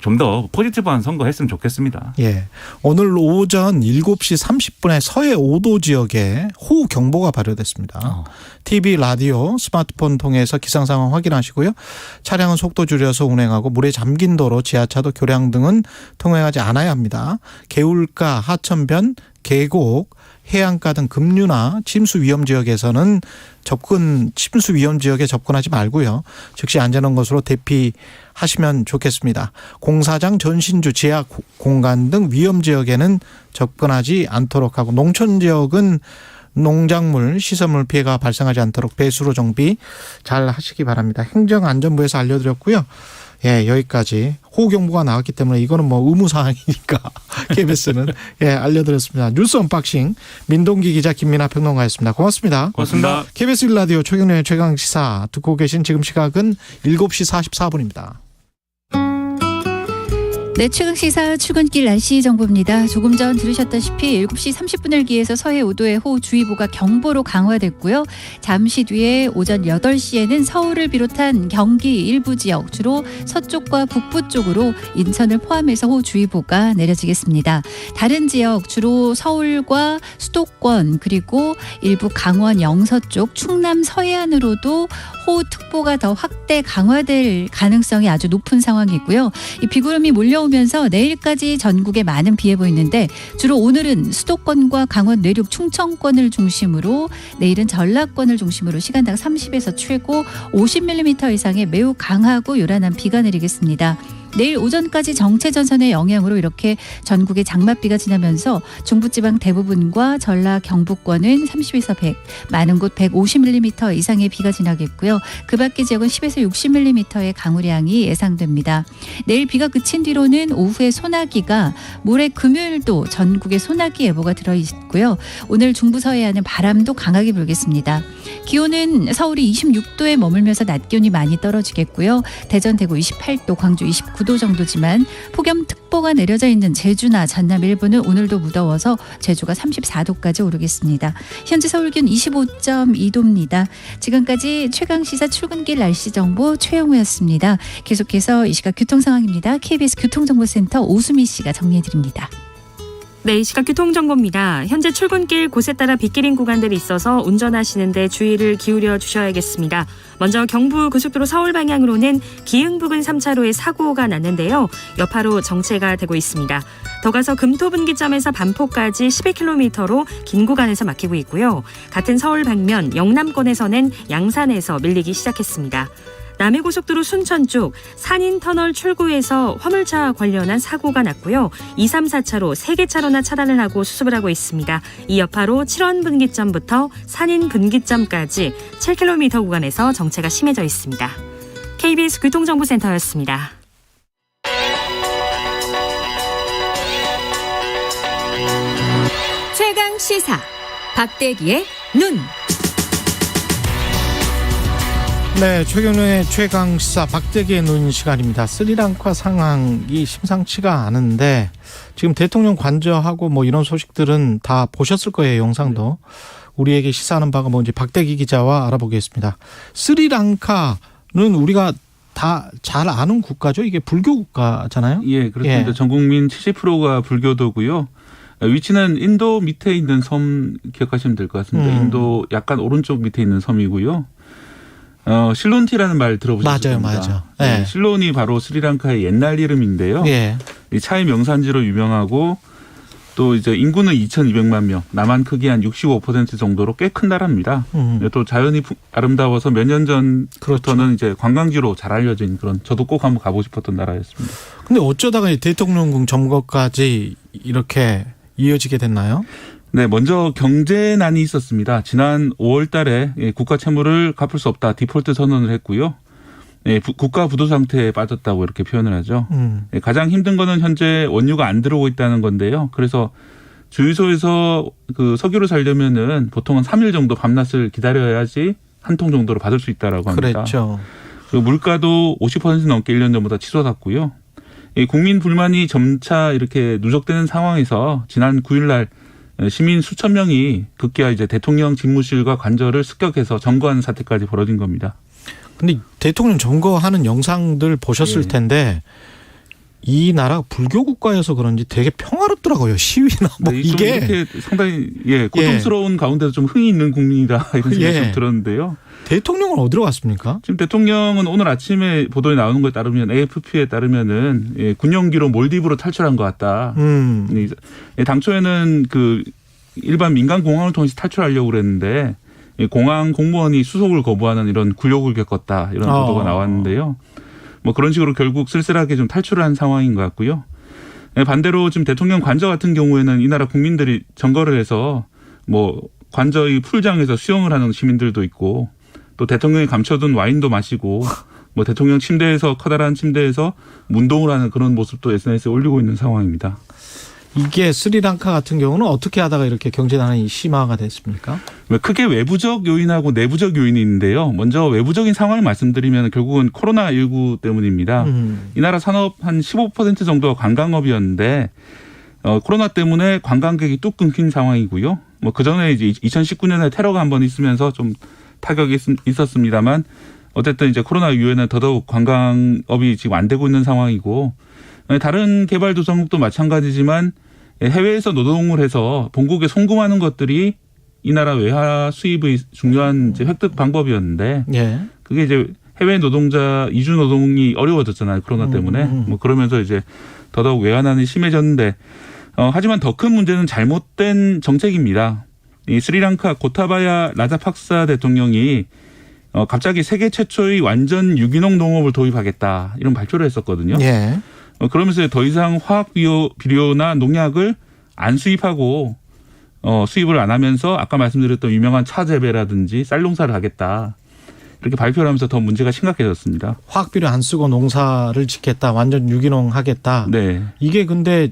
좀 더 포지티브한 선거 했으면 좋겠습니다. 예. 오늘 오전 7시 30분에 서해 5도 지역에 호우 경보가 발효됐습니다. TV, 라디오, 스마트폰 통해서 기상 상황 확인하시고요. 차량은 속도 줄여서 운행하고 물에 잠긴 도로, 지하차도, 교량 등은 통행하지 않아야 합니다. 개울가, 하천변, 계곡, 해안가 등 급류나 침수 위험 지역에서는 침수 위험 지역에 접근하지 말고요. 즉시 안전한 곳으로 대피하시면 좋겠습니다. 공사장, 전신주, 지하 공간 등 위험 지역에는 접근하지 않도록 하고 농촌 지역은 농작물, 시설물 피해가 발생하지 않도록 배수로 정비 잘 하시기 바랍니다. 행정안전부에서 알려드렸고요. 예, 여기까지 호우경보가 나왔기 때문에 이거는 뭐 의무사항이니까 KBS는 알려드렸습니다. 뉴스 언박싱 민동기 기자 김민아 평론가였습니다. 고맙습니다. 고맙습니다. KBS 1라디오 최경련의 최강시사 듣고 계신 지금 시각은 7시 44분입니다. 네, 최강시사 출근길 날씨 정보입니다. 조금 전 들으셨다시피 7시 30분을 기해서 서해 5도의 호우주의보가 경보로 강화됐고요. 잠시 뒤에 오전 8시에는 서울을 비롯한 경기 일부 지역, 주로 서쪽과 북부 쪽으로 인천을 포함해서 호우주의보가 내려지겠습니다. 다른 지역, 주로 서울과 수도권 그리고 일부 강원 영서쪽, 충남 서해안으로도 호우특보가 더 확대 강화될 가능성이 아주 높은 상황이고요. 이 비구름이 몰려오면서 내일까지 전국에 많은 비 예보 있는데 주로 오늘은 수도권과 강원 내륙 충청권을 중심으로 내일은 전라권을 중심으로 시간당 30에서 최고 50mm 이상의 매우 강하고 요란한 비가 내리겠습니다. 내일 오전까지 정체전선의 영향으로 이렇게 전국에 장맛비가 지나면서 중부지방 대부분과 전라 경북권은 30에서 100, 많은 곳 150mm 이상의 비가 지나겠고요. 그 밖의 지역은 10에서 60mm의 강우량이 예상됩니다. 내일 비가 그친 뒤로는 오후에 소나기가 모레 금요일도 전국에 소나기 예보가 들어있고요. 오늘 중부 서해안은 바람도 강하게 불겠습니다. 기온은 서울이 26도에 머물면서 낮 기온이 많이 떨어지겠고요. 대전, 대구 28도, 광주 29도 정도지만 폭염특보가 내려져 있는 제주나 전남 일부는 오늘도 무더워서 제주가 34도까지 오르겠습니다. 현재 서울 기온 25.2도입니다. 지금까지 최강시사 출근길 날씨 정보 최영우였습니다. 계속해서 이 시각 교통 상황입니다. KBS 교통정보센터 오수미 씨가 정리해드립니다. 네, 이 시각 교통정보입니다. 현재 출근길 곳에 따라 빗길인 구간들이 있어서 운전하시는데 주의를 기울여 주셔야겠습니다. 먼저 경부 고속도로 서울 방향으로는 기흥 부근 3차로에 사고가 났는데요. 여파로 정체가 되고 있습니다. 더 가서 금토분기점에서 반포까지 11km로 긴 구간에서 막히고 있고요. 같은 서울 방면 영남권에서는 양산에서 밀리기 시작했습니다. 남해고속도로 순천 쪽 산인터널 출구에서 화물차 관련한 사고가 났고요. 2, 3, 4차로 3개 차로나 차단을 하고 수습을 하고 있습니다. 이 여파로 7원 분기점부터 산인 분기점까지 7km 구간에서 정체가 심해져 있습니다. KBS 교통정보센터였습니다. 최강시사 박대기의 눈. 네, 최경영의 최강시사 박대기의 눈 시간입니다. 스리랑카 상황이 심상치가 않은데 지금 대통령 관저하고 뭐 이런 소식들은 다 보셨을 거예요. 영상도. 우리에게 시사하는 바가 뭔지 박대기 기자와 알아보겠습니다. 스리랑카는 우리가 다 잘 아는 국가죠. 이게 불교 국가잖아요. 예, 그렇습니다. 예. 전 국민 70%가 불교도고요. 위치는 인도 밑에 있는 섬 기억하시면 될 것 같습니다. 인도 약간 오른쪽 밑에 있는 섬이고요. 실론티라는 말 들어보셨을 겁니다. 맞아요. 네, 네. 실론이 바로 스리랑카의 옛날 이름인데요. 예. 이 차의 명산지로 유명하고 또 이제 인구는 2,200만 명, 남한 크기 한 65% 정도로 꽤 큰 나라입니다. 또 자연이 아름다워서 몇 년 전부터는 그렇죠. 이제 관광지로 잘 알려진 그런 저도 꼭 한번 가보고 싶었던 나라였습니다. 근데 어쩌다가 대통령궁 점거까지 이렇게 이어지게 됐나요? 네, 먼저 경제난이 있었습니다. 지난 5월 달에 국가 채무를 갚을 수 없다 디폴트 선언을 했고요. 국가 부도 상태에 빠졌다고 이렇게 표현을 하죠. 가장 힘든 거는 현재 원유가 안 들어오고 있다는 건데요. 그래서 주유소에서 그 석유를 살려면은 보통은 3일 정도 밤낮을 기다려야지 한 통 정도로 받을 수 있다라고 합니다. 그랬죠. 그리고 물가도 50% 넘게 1년 전보다 치솟았고요. 국민 불만이 점차 이렇게 누적되는 상황에서 지난 9일 날 시민 수천 명이 급기야 이제 대통령 집무실과 관저를 습격해서 점거하는 사태까지 벌어진 겁니다. 근데 대통령 점거하는 영상들 보셨을 텐데 이 나라 불교 국가여서 그런지 되게 평화롭더라고요. 시위나 뭐 네, 이게 이렇게 상당히 고통스러운 가운데도 좀 흥이 있는 국민이다 이런 생각이 좀 들었는데요. 대통령은 어디로 갔습니까? 지금 대통령은 오늘 아침에 보도에 나오는 것에 따르면 AFP에 따르면은 군용기로 몰디브로 탈출한 것 같다. 당초에는 그 일반 민간 공항을 통해서 탈출하려고 그랬는데 공항 공무원이 수속을 거부하는 이런 굴욕을 겪었다 이런 보도가 나왔는데요. 뭐 그런 식으로 결국 쓸쓸하게 좀 탈출을 한 상황인 것 같고요. 반대로 지금 대통령 관저 같은 경우에는 이 나라 국민들이 점거를 해서 뭐 관저의 풀장에서 수영을 하는 시민들도 있고 또 대통령이 감춰둔 와인도 마시고 뭐 대통령 침대에서 커다란 침대에서 운동을 하는 그런 모습도 SNS에 올리고 있는 상황입니다. 이게 스리랑카 같은 경우는 어떻게 하다가 이렇게 경제난이 심화가 됐습니까? 크게 외부적 요인하고 내부적 요인이 있는데요. 먼저 외부적인 상황을 말씀드리면 결국은 코로나19 때문입니다. 이 나라 산업 한 15% 정도가 관광업이었는데 코로나 때문에 관광객이 뚝 끊긴 상황이고요. 뭐 그전에 이제 2019년에 테러가 한번 있으면서 좀 타격이 있었습니다만 어쨌든 이제 코로나 이후에는 더더욱 관광업이 지금 안 되고 있는 상황이고 다른 개발도상국도 마찬가지지만 해외에서 노동을 해서 본국에 송금하는 것들이 이 나라 외화 수입의 중요한 이제 획득 방법이었는데 예. 그게 이제 해외 노동자 이주 노동이 어려워졌잖아요. 코로나 때문에. 뭐 그러면서 이제 더더욱 외환난이 심해졌는데 하지만 더 큰 문제는 잘못된 정책입니다. 이 스리랑카 고타바야 라자팍사 대통령이 갑자기 세계 최초의 완전 유기농 농업을 도입하겠다 이런 발표를 했었거든요. 예. 그러면서 더 이상 화학 비료나 농약을 안 수입하고 수입을 안 하면서 아까 말씀드렸던 유명한 차 재배라든지 쌀 농사를 하겠다. 이렇게 발표를 하면서 더 문제가 심각해졌습니다. 화학비료 안 쓰고 농사를 짓겠다. 완전 유기농 하겠다. 네. 이게 근데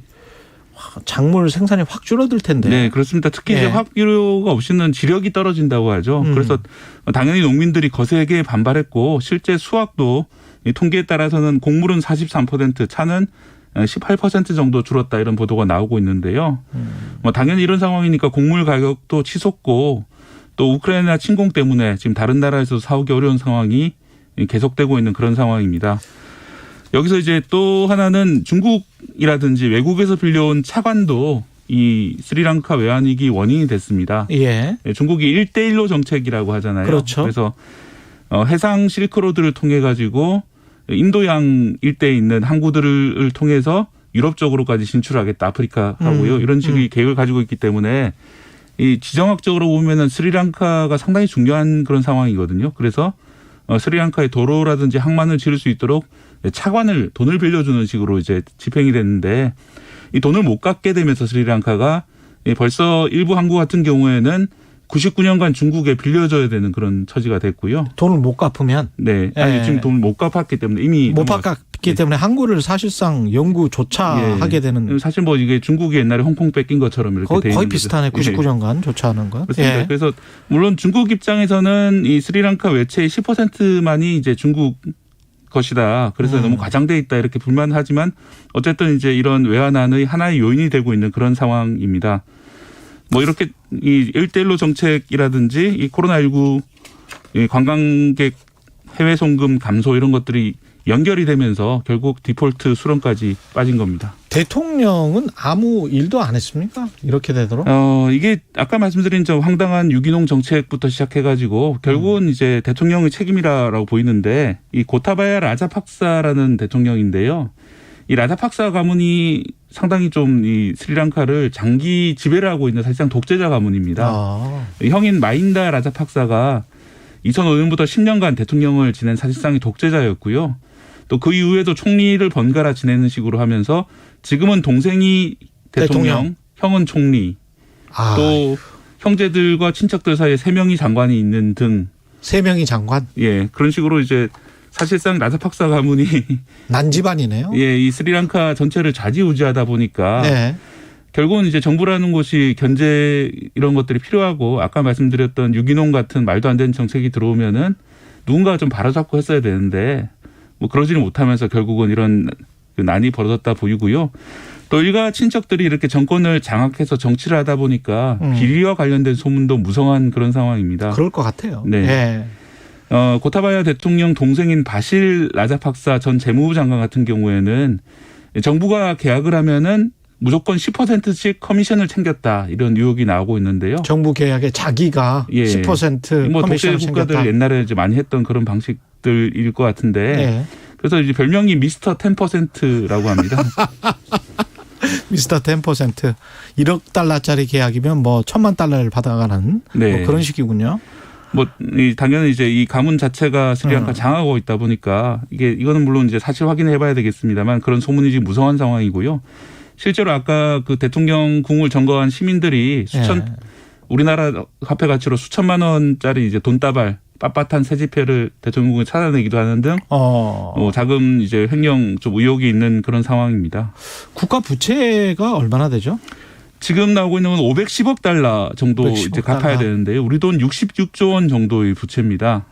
작물 생산이 확 줄어들 텐데. 네, 그렇습니다. 특히 예. 이제 화학비료가 없이는 지력이 떨어진다고 하죠. 그래서 당연히 농민들이 거세게 반발했고 실제 수확도 이 통계에 따라서는 곡물은 43%, 차는 18% 정도 줄었다 이런 보도가 나오고 있는데요. 뭐 당연히 이런 상황이니까 곡물 가격도 치솟고 또 우크라이나 침공 때문에 지금 다른 나라에서 사오기 어려운 상황이 계속되고 있는 그런 상황입니다. 여기서 이제 또 하나는 중국이라든지 외국에서 빌려온 차관도 이 스리랑카 외환위기 원인이 됐습니다. 예. 중국이 1대1로 정책이라고 하잖아요. 그렇죠. 그래서 해상 실크로드를 통해 가지고 인도양 일대에 있는 항구들을 통해서 유럽 쪽으로까지 진출하겠다. 아프리카 하고요. 이런 식의 계획을 가지고 있기 때문에 이 지정학적으로 보면은 스리랑카가 상당히 중요한 그런 상황이거든요. 그래서 스리랑카의 도로라든지 항만을 지을 수 있도록 차관을 돈을 빌려주는 식으로 이제 집행이 됐는데 이 돈을 못 갚게 되면서 스리랑카가 벌써 일부 항구 같은 경우에는 99년간 중국에 빌려줘야 되는 그런 처지가 됐고요. 돈을 못 갚으면. 네. 아니, 예. 지금 돈을 못 갚았기 때문에 이미. 못 갚았기 때문에 항구를 사실상 영구조차 예. 하게 되는. 사실 뭐 이게 중국이 옛날에 홍콩 뺏긴 것처럼 이렇게 돼 있는 거의 비슷하네. 거죠. 99년간 조차하는 건. 그렇습니다. 예. 그래서 물론 중국 입장에서는 이 스리랑카 외채의 10%만이 이제 중국 것이다. 그래서 너무 과장돼 있다 이렇게 불만하지만 어쨌든 이제 이런 외환난의 하나의 요인이 되고 있는 그런 상황입니다. 뭐 이렇게 이 1대1로 정책이라든지 이 코로나19 관광객 해외 송금 감소 이런 것들이 연결이 되면서 결국 디폴트 수렁까지 빠진 겁니다. 대통령은 아무 일도 안 했습니까? 이렇게 되도록? 이게 아까 말씀드린 저 황당한 유기농 정책부터 시작해가지고 결국은 이제 대통령의 책임이라고 보이는데 이 고타바야 라자팍사라는 대통령인데요. 이 라자팍사 가문이 상당히 좀 이 스리랑카를 장기 지배를 하고 있는 사실상 독재자 가문입니다. 형인 마힌다 라자팍사가 2005년부터 10년간 대통령을 지낸 사실상의 독재자였고요. 또 그 이후에도 총리를 번갈아 지내는 식으로 하면서 지금은 동생이 대통령. 형은 총리, 또 형제들과 친척들 사이에 3명이 장관이 있는 등 3명이 장관? 예, 그런 식으로 이제 사실상 라자팍사 가문이 난집안이네요. 예, 이 스리랑카 전체를 좌지우지하다 보니까 네. 결국은 이제 정부라는 곳이 견제 이런 것들이 필요하고 아까 말씀드렸던 유기농 같은 말도 안 되는 정책이 들어오면은 누군가 좀 바로잡고 했어야 되는데 뭐 그러지는 못하면서 결국은 이런 난이 벌어졌다 보이고요. 또 일가 친척들이 이렇게 정권을 장악해서 정치를 하다 보니까 비리와 관련된 소문도 무성한 그런 상황입니다. 그럴 것 같아요. 네. 네. 고타바야 대통령 동생인 바실 라자팍사 전 재무부 장관 같은 경우에는 정부가 계약을 하면은 무조건 10%씩 커미션을 챙겼다 이런 의혹이 나오고 있는데요. 정부 계약에 자기가 10% 뭐 독재 커미션을 국가들 챙겼다. 옛날에 이제 많이 했던 그런 방식들일 것 같은데 네. 그래서 이제 별명이 미스터 10%라고 합니다. 미스터 10% 1억 달러짜리 계약이면 뭐 1,000만 달러를 받아가는 네. 뭐 그런 식이군요. 뭐 당연히 이제 이 가문 자체가 스리랑카 장악하고 있다 보니까 이거는 물론 이제 사실 확인해봐야 되겠습니다만 그런 소문이 지금 무성한 상황이고요. 실제로 아까 그 대통령 궁을 점거한 시민들이 우리나라 화폐 가치로 수천만 원짜리 이제 돈다발 빳빳한 새 지폐를 대통령궁에 찾아내기도 하는 등 자금 이제 횡령 좀 의혹이 있는 그런 상황입니다. 국가 부채가 얼마나 되죠? 지금 나오고 있는 건 510억 달러 정도 510억 이제 갚아야 달러. 되는데요. 우리 돈 66조 원 정도의 부채입니다.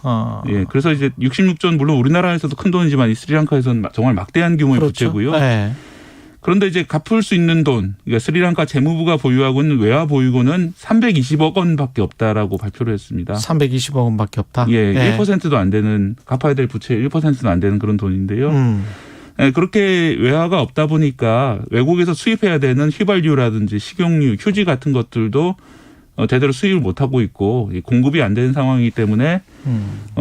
예, 그래서 이제 66조 원 물론 우리나라에서도 큰 돈이지만 이 스리랑카에서는 정말 막대한 규모의 그렇죠. 부채고요. 네. 그런데 이제 갚을 수 있는 돈, 그러니까 스리랑카 재무부가 보유하고 있는 외화 보유고는 320억 원밖에 없다라고 발표를 했습니다. 320억 원밖에 없다. 예, 1%도 안 되는 갚아야 될 부채의 1%도 안 되는 그런 돈인데요. 예, 그렇게 외화가 없다 보니까 외국에서 수입해야 되는 휘발유라든지 식용유, 휴지 같은 것들도 제대로 수입을 못하고 있고 공급이 안 되는 상황이기 때문에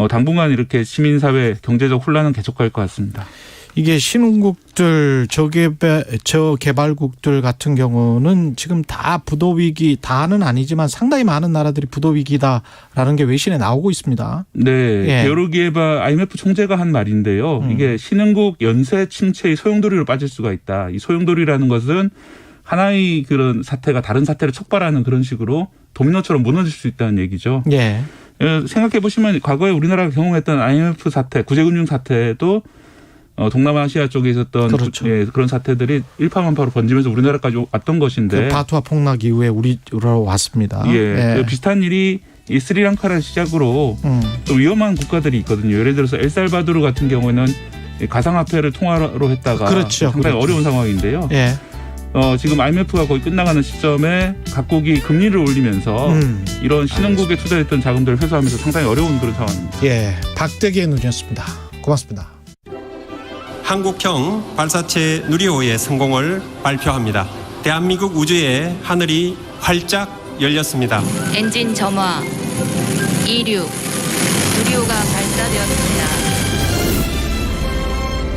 당분간 이렇게 시민사회 경제적 혼란은 계속할 것 같습니다. 이게 신흥국들 저개발국들 같은 경우는 지금 다 부도 위기, 다는 아니지만 상당히 많은 나라들이 부도 위기다라는 게 외신에 나오고 있습니다. 네, 예. 게오르기에바 IMF 총재가 한 말인데요. 이게 신흥국 연쇄 침체의 소용돌이로 빠질 수가 있다. 이 소용돌이라는 것은 하나의 그런 사태가 다른 사태를 촉발하는 그런 식으로 도미노처럼 무너질 수 있다는 얘기죠. 예. 생각해 보시면 과거에 우리나라가 경험했던 IMF 사태, 구제금융 사태도 동남아시아 쪽에 있었던 그렇죠. 그런 사태들이 일파만파로 번지면서 우리나라까지 왔던 것인데 그 바투아 폭락 이후에 우리로 왔습니다. 예. 그 비슷한 일이 이 스리랑카를 시작으로 또 위험한 국가들이 있거든요. 예를 들어서 엘살바도르 같은 경우에는 가상화폐를 통화로 했다가 그렇죠. 상당히 그렇죠. 어려운 상황인데요. 예. 지금 IMF가 거의 끝나가는 시점에 각국이 금리를 올리면서 이런 신흥국에 투자했던 자금들을 회수하면서 상당히 어려운 그런 상황입니다. 예. 박대기의 눈이었습니다. 고맙습니다. 한국형 발사체 누리호의 성공을 발표합니다. 대한민국 우주의 하늘이 활짝 열렸습니다. 엔진 점화, 이륙, 누리호가 발사되었습니다.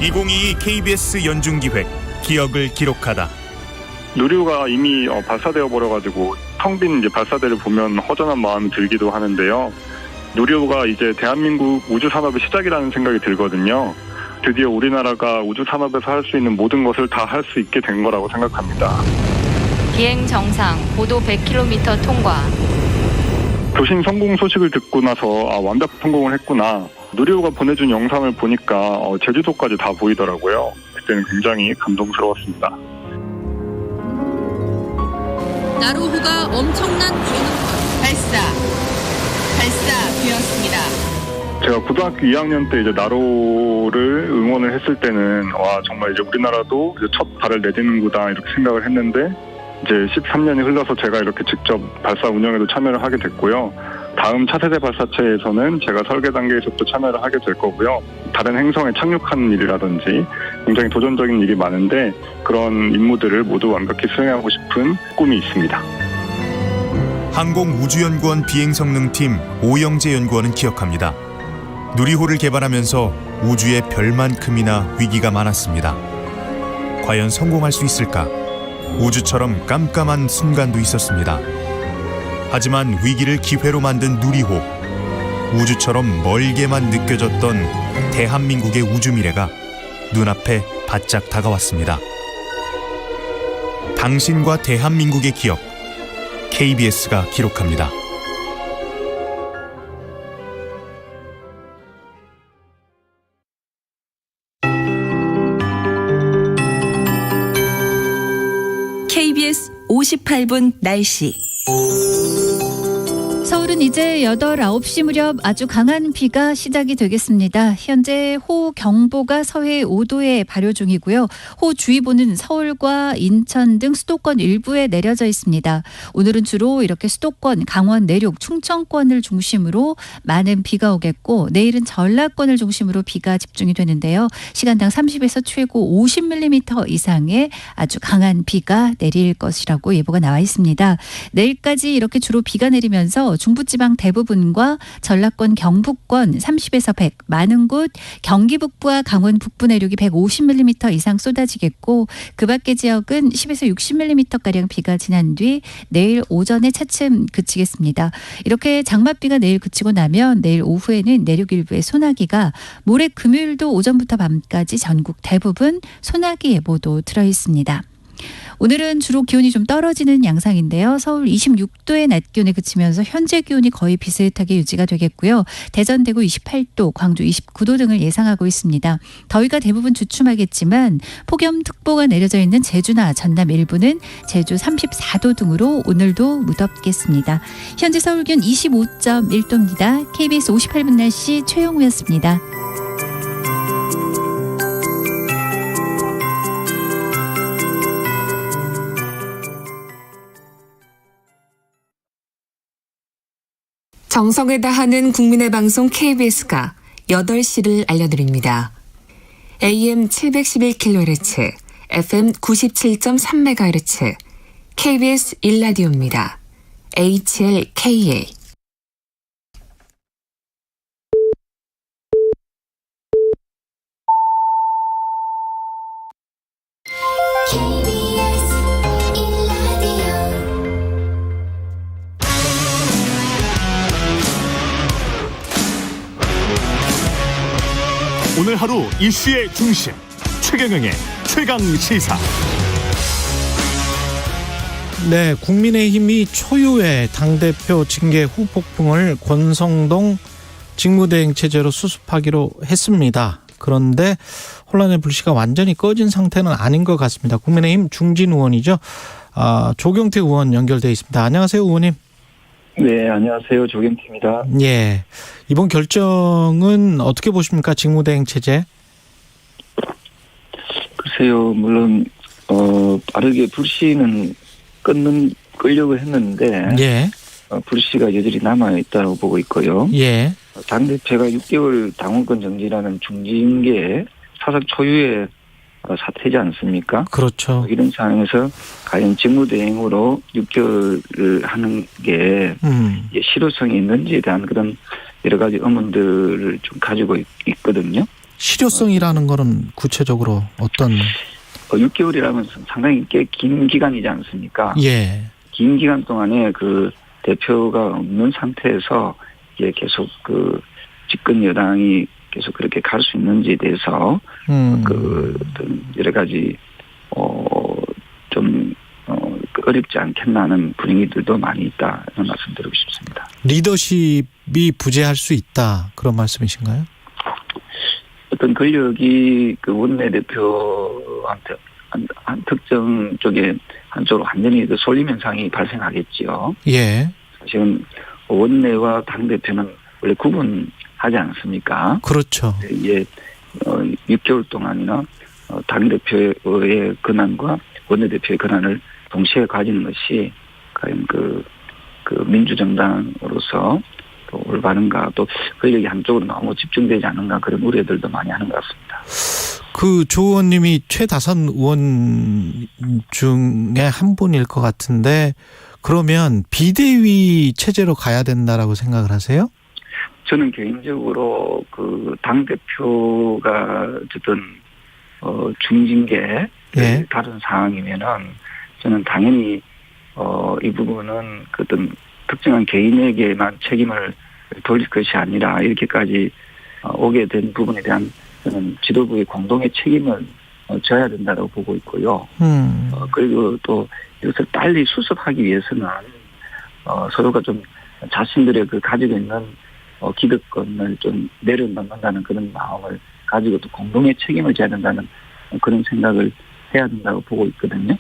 2022 KBS 연중기획 기억을 기록하다. 누리호가 이미 발사되어 버려가지고 텅 빈 이제 발사대를 보면 허전한 마음이 들기도 하는데요. 누리호가 이제 대한민국 우주 산업의 시작이라는 생각이 들거든요. 드디어 우리나라가 우주 산업에서 할 수 있는 모든 것을 다 할 수 있게 된 거라고 생각합니다. 비행 정상, 고도 100km 통과. 교신 성공 소식을 듣고 나서 완벽 성공을 했구나. 누리호가 보내준 영상을 보니까 제주도까지 다 보이더라고요. 그때는 굉장히 감동스러웠습니다. 나로호가 엄청난 발사되었습니다. 제가 고등학교 2학년 때 이제 나로를 응원을 했을 때는 정말 이제 우리나라도 이제 첫 발을 내딛는구나 이렇게 생각을 했는데 이제 13년이 흘러서 제가 이렇게 직접 발사 운영에도 참여를 하게 됐고요. 다음 차세대 발사체에서는 제가 설계 단계에서부터 참여를 하게 될 거고요. 다른 행성에 착륙하는 일이라든지 굉장히 도전적인 일이 많은데 그런 임무들을 모두 완벽히 수행하고 싶은 꿈이 있습니다. 항공우주연구원 비행성능팀 오영재 연구원은 기억합니다. 누리호를 개발하면서 우주에 별만큼이나 위기가 많았습니다. 과연 성공할 수 있을까? 우주처럼 깜깜한 순간도 있었습니다. 하지만 위기를 기회로 만든 누리호. 우주처럼 멀게만 느껴졌던 대한민국의 우주 미래가 눈앞에 바짝 다가왔습니다. 당신과 대한민국의 기억. KBS가 기록합니다. KBS 58분 날씨. 서울은 이제 8, 9시 무렵 아주 강한 비가 시작이 되겠습니다. 현재 호우경보가 서해 5도에 발효 중이고요. 호우주의보는 서울과 인천 등 수도권 일부에 내려져 있습니다. 오늘은 주로 이렇게 수도권, 강원 내륙, 충청권을 중심으로 많은 비가 오겠고 내일은 전라권을 중심으로 비가 집중이 되는데요. 시간당 30에서 최고 50mm 이상의 아주 강한 비가 내릴 것이라고 예보가 나와 있습니다. 내일까지 이렇게 주로 비가 내리면서 중부지방 대부분과 전라권 경북권 30에서 100, 많은 곳 경기 북부와 강원 북부 내륙이 150mm 이상 쏟아지겠고 그 밖의 지역은 10에서 60mm가량 비가 지난 뒤 내일 오전에 차츰 그치겠습니다. 이렇게 장맛비가 내일 그치고 나면 내일 오후에는 내륙 일부의 소나기가 모레 금요일도 오전부터 밤까지 전국 대부분 소나기 예보도 들어있습니다. 오늘은 주로 기온이 좀 떨어지는 양상인데요. 서울 26도의 낮 기온에 그치면서 현재 기온이 거의 비슷하게 유지가 되겠고요. 대전, 대구 28도, 광주 29도 등을 예상하고 있습니다. 더위가 대부분 주춤하겠지만 폭염특보가 내려져 있는 제주나 전남 일부는 제주 34도 등으로 오늘도 무덥겠습니다. 현재 서울 기온 25.1도입니다. KBS 58분 날씨 최영우였습니다. 정성을 다하는 국민의 방송 KBS가 8시를 알려드립니다. AM 711kHz, FM 97.3MHz, KBS 1라디오입니다. HLKA. 오늘 하루 이슈의 중심 최경영의 최강시사. 네, 국민의힘이 초유의 당대표 징계 후폭풍을 권성동 직무대행 체제로 수습하기로 했습니다. 그런데 혼란의 불씨가 완전히 꺼진 상태는 아닌 것 같습니다. 국민의힘 중진 의원이죠. 조경태 의원 연결돼 있습니다. 안녕하세요, 의원님. 네, 안녕하세요. 조경태입니다. 예, 이번 결정은 어떻게 보십니까? 직무대행 체제. 글쎄요, 물론 빠르게 불씨는 끌려고 했는데, 예, 불씨가 여전히 남아 있다고 보고 있고요. 예, 당 대표가 6개월 당원권 정지라는 중징계 사상 초유의 사태지 않습니까? 그렇죠. 이런 상황에서 과연 직무대행으로 6개월을 하는 게 실효성이 있는지에 대한 그런 여러 가지 의문들을 좀 가지고 있거든요. 실효성이라는 거는 구체적으로 어떤? 6개월이라면 상당히 꽤 긴 기간이지 않습니까? 예. 긴 기간 동안에 그 대표가 없는 상태에서 이게 계속 그 집권 여당이 계속 그렇게 갈 수 있는지에 대해서 그 어떤 여러 가지 좀 어렵지 않겠나 하는 분위기들도 많이 있다 이런 말씀드리고 싶습니다. 리더십이 부재할 수 있다 그런 말씀이신가요? 어떤 권력이 그 원내대표한테 한 특정 쪽에 한쪽으로 완전히 그 쏠림 현상이 발생하겠지요. 예. 지금 원내와 당 대표는 원래 구분하지 않습니까? 그렇죠. 이게 6개월 동안이나 당 대표의 권한과 원내 대표의 권한을 동시에 가지는 것이 과연 그 민주정당으로서 또 올바른가, 또 권력이 한쪽으로 너무 집중되지 않는가, 그런 우려들도 많이 하는 것 같습니다. 그 조 의원님이 최다선 의원 중에 한 분일 것 같은데, 그러면 비대위 체제로 가야 된다라고 생각을 하세요? 저는 개인적으로 그 당대표가 어쨌든 중징계 예. 다른 상황이면은 저는 당연히 이 부분은 그 어떤 특정한 개인에게만 책임을 돌릴 것이 아니라 이렇게까지 오게 된 부분에 대한 저는 지도부의 공동의 책임을 져야 된다고 보고 있고요. 그리고 또 이것을 빨리 수습하기 위해서는 서로가 좀 자신들의 그 가지고 있는 기득권을 좀 내려놓는다는 그런 마음을 가지고 또 공동의 책임을 져야 된다는 그런 생각을 해야 된다고 보고 있거든요.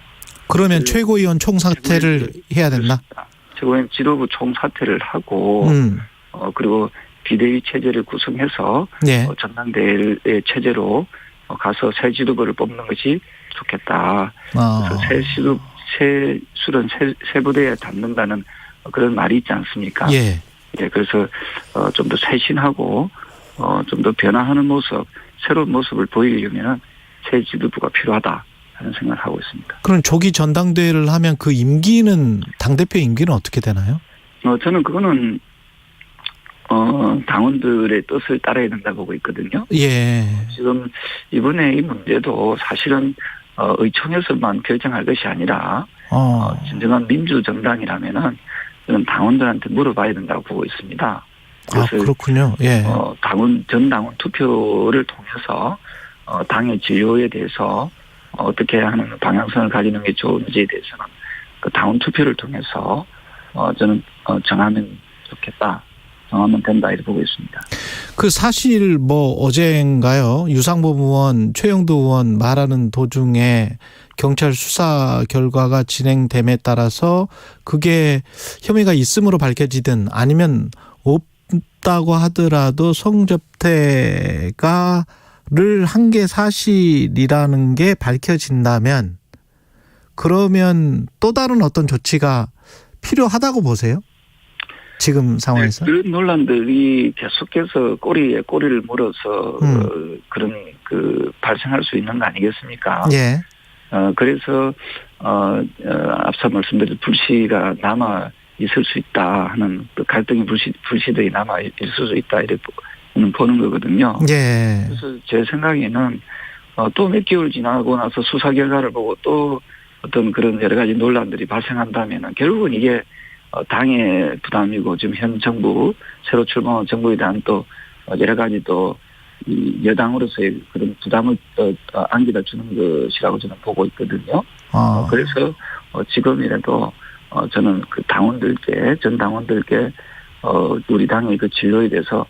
그러면 최고위원 총사퇴를 해야 된다? 최고위원 지도부 총사퇴를 하고 그리고 비대위 체제를 구성해서 네. 전당대회 체제로 가서 새 지도부를 뽑는 것이 좋겠다. 그래서 새 술은 새 부대에 담는다는 그런 말이 있지 않습니까? 예. 예, 그래서 좀 더 쇄신하고 좀 더 변화하는 모습, 새로운 모습을 보이려면 새 지도부가 필요하다 하는 생각을 하고 있습니다. 그럼 조기 전당대회를 하면 그 임기는 당대표 임기는 어떻게 되나요? 저는 그거는 당원들의 뜻을 따라야 된다고 보고 있거든요. 예. 지금 이번에 이 문제도 사실은 의총에서만 결정할 것이 아니라 진정한 민주정당이라면은 저는 당원들한테 물어봐야 된다고 보고 있습니다. 그래서 그렇군요. 예. 전 당원 투표를 통해서 당의 진료에 대해서 어떻게 하는 방향성을 가지는 게 좋은지에 대해서는 그 당원 투표를 통해서 저는 정하면 좋겠다. 정하면 된다 이렇게 보고 있습니다. 그 사실 뭐 어젠가요? 유상범 의원, 최영도 의원 말하는 도중에 경찰 수사 결과가 진행됨에 따라서 그게 혐의가 있음으로 밝혀지든 아니면 없다고 하더라도 성접대가를 한 게 사실이라는 게 밝혀진다면 그러면 또 다른 어떤 조치가 필요하다고 보세요? 지금 상황에서? 네, 그런 논란들이 계속해서 꼬리에 꼬리를 물어서 그런 발생할 수 있는 거 아니겠습니까? 예. 그래서 앞서 말씀드린 불씨가 남아 있을 수 있다 하는 그 갈등의 불씨들이 남아 있을 수 있다 이렇게 보는 거거든요. 예. 그래서 제 생각에는 또 몇 개월 지나고 나서 수사 결과를 보고 또 어떤 그런 여러 가지 논란들이 발생한다면은 결국은 이게 당의 부담이고 지금 현 정부 새로 출범한 정부에 대한 또 여러 가지 또 여당으로서의 그런 부담을 안겨다 주는 것이라고 저는 보고 있거든요. 그래서 지금이라도 저는 그 당원들께 전 당원들께 우리 당의 그 진로에 대해서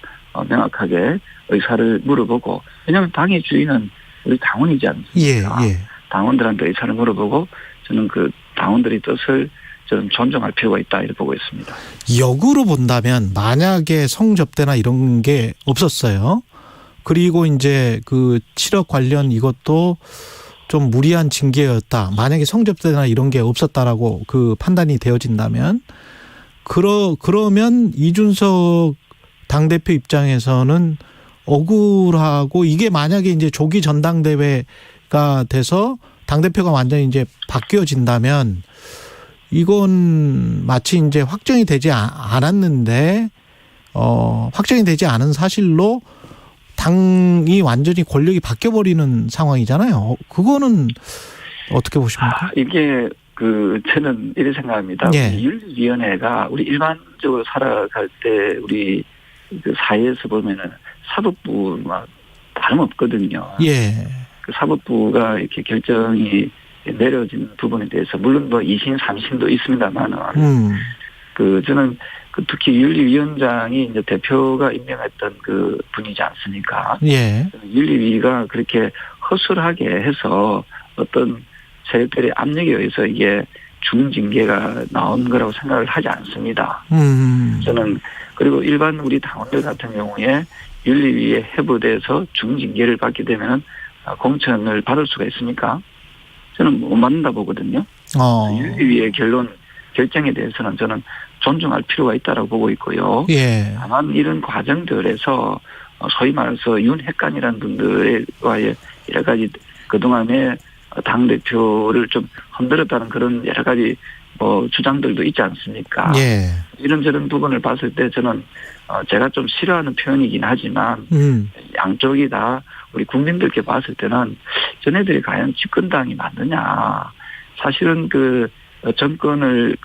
명확하게 의사를 물어보고 왜냐하면 당의 주인은 우리 당원이지 않습니까? 예. 당원들한테 의사를 물어보고 저는 그 당원들의 뜻을 저는 존중할 필요가 있다 이렇게 보고 있습니다. 역으로 본다면 만약에 성접대나 이런 게 없었어요. 그리고 이제 그 7억 관련 이것도 좀 무리한 징계였다. 만약에 성접대나 이런 게 없었다라고 그 판단이 되어진다면 그러면 이준석 당대표 입장에서는 억울하고 이게 만약에 이제 조기 전당대회가 돼서 당대표가 완전히 이제 바뀌어진다면 이건 마치 이제 확정이 되지 않았는데 확정이 되지 않은 사실로 당이 완전히 권력이 바뀌어버리는 상황이잖아요. 그거는 어떻게 보십니까? 이게 저는 이렇게 생각합니다. 예. 윤리위원회가 우리 일반적으로 살아갈 때 우리 그 사회에서 보면은 사법부와 다름없거든요. 예. 그 사법부가 이렇게 결정이 내려진 부분에 대해서 물론 뭐 2심, 3심도 있습니다만은 저는 특히 윤리위원장이 이제 대표가 임명했던 그 분이지 않습니까? 예. 윤리위가 그렇게 허술하게 해서 어떤 세력들의 압력에 의해서 이게 중징계가 나온 거라고 생각을 하지 않습니다. 저는 그리고 일반 우리 당원들 같은 경우에 윤리위에 해부돼서 중징계를 받게 되면 공천을 받을 수가 있습니까? 저는 못 받는다 보거든요. 윤리위의 결정에 대해서는 저는 존중할 필요가 있다고 보고 있고요. 예. 다만 이런 과정들에서 소위 말해서 윤핵관이라는 분들과의 여러 가지 그동안에 당대표를 좀 흔들었다는 그런 여러 가지 주장들도 있지 않습니까? 예. 이런저런 부분을 봤을 때 저는 제가 좀 싫어하는 표현이긴 하지만 양쪽이 다 우리 국민들께 봤을 때는 저네들이 과연 집권당이 맞느냐. 사실은 정권을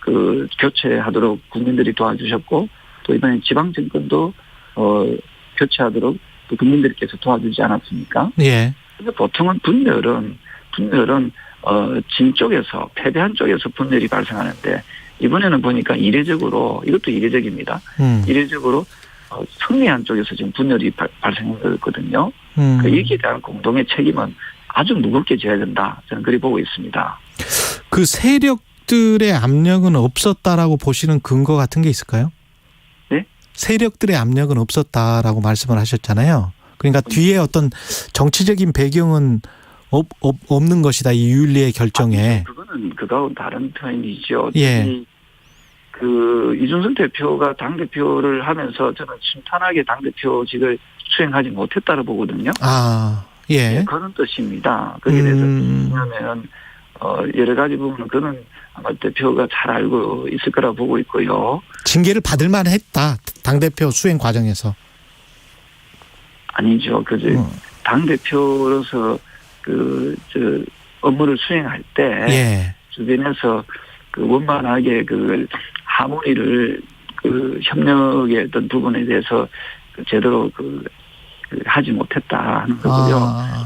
교체하도록 국민들이 도와주셨고 또 이번에 지방 정권도 교체하도록 또 국민들께서 도와주지 않았습니까? 예. 근데 보통은 분열은 진 쪽에서 패배한 쪽에서 분열이 발생하는데 이번에는 보니까 이례적으로 이것도 이례적입니다. 이례적으로 승리한 쪽에서 지금 분열이 발생한 거거든요. 이기에 대한 공동의 책임은 아주 무겁게 져야 된다. 저는 그리 보고 있습니다. 그 세력들의 압력은 없었다라고 보시는 근거 같은 게 있을까요? 네? 세력들의 압력은 없었다라고 말씀을 하셨잖아요. 그러니까 뒤에 어떤 정치적인 배경은 없는 것이다. 이 윤리의 결정에. 그거는 그거하고는 다른 표현이죠. 예. 이준석 대표가 당대표를 하면서 저는 순탄하게 당대표직을 수행하지 못했다고 보거든요. 예. 네, 그런 뜻입니다. 거기에 대해서 왜냐하면 여러 가지 부분은 그는 아마 대표가 잘 알고 있을 거라고 보고 있고요. 징계를 받을 만했다. 당대표 수행 과정에서. 아니죠. 당대표로서 업무를 수행할 때 예. 주변에서 원만하게 하모니를 협력의 어떤 부분에 대해서 제대로 하지 못했다 하는 거고요.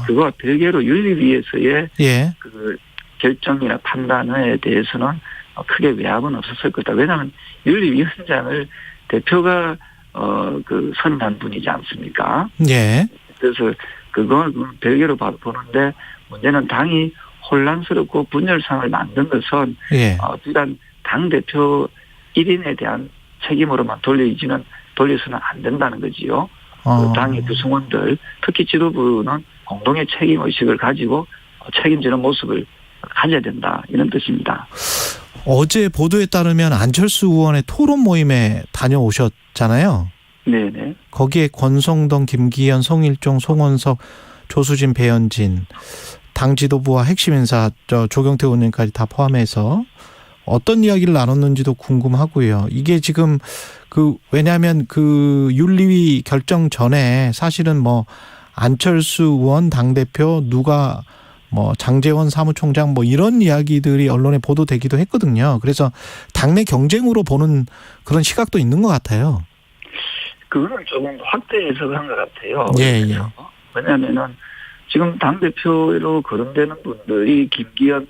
그거와 별개로 윤리위에서의 예. 그 결정이나 판단에 대해서는 크게 외압은 없었을 거다. 왜냐하면 윤리위원장을 대표가 그 선임한 분이지 않습니까? 예. 그래서 그걸 별개로 보는데 문제는 당이 혼란스럽고 분열상을 만든 것은 예. 비단 당 대표 1인에 대한 책임으로만 돌려서는 안 된다는 거지요. 그 당의 구성원들, 특히 지도부는 공동의 책임 의식을 가지고 책임지는 모습을 가져야 된다 이런 뜻입니다. 어제 보도에 따르면 안철수 의원의 토론 모임에 다녀오셨잖아요. 네네. 거기에 권성동, 김기현, 송일종, 송원석, 조수진, 배현진 당 지도부와 핵심 인사 조경태 의원님까지 다 포함해서 어떤 이야기를 나눴는지도 궁금하고요. 이게 지금 왜냐하면 그 윤리위 결정 전에 사실은 뭐 안철수 의원 당대표 누가 뭐 장제원 사무총장 뭐 이런 이야기들이 언론에 보도되기도 했거든요. 그래서 당내 경쟁으로 보는 그런 시각도 있는 것 같아요. 그거는 조금 확대 해석한 것 같아요. 예, 예. 왜냐하면은 지금 당대표로 거론되는 분들이 김기현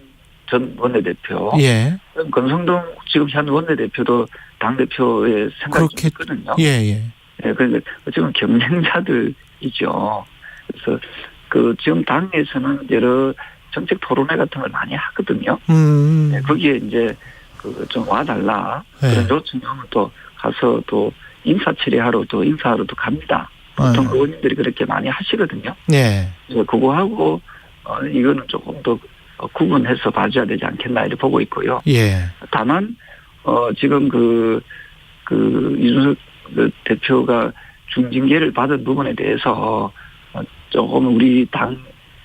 전 원내대표, 예. 권성동 지금 현 원내대표도 당대표의 생각이 좀 있거든요. 예, 예. 예, 그러니까 지금 경쟁자들이죠. 그래서 지금 당에서는 여러 정책 토론회 같은 걸 많이 하거든요. 예, 거기에 이제 좀 와달라. 예. 그런 요청이 오면 또 가서 또 인사 처리하러 또 인사하러 또 갑니다. 보통 의원님들이 그렇게 많이 하시거든요. 예. 그래서 그거하고 이거는 조금 더 구분해서 봐줘야 되지 않겠나 이렇게 보고 있고요. 예. 다만 지금 이준석 대표가 중징계를 받은 부분에 대해서 조금 우리 당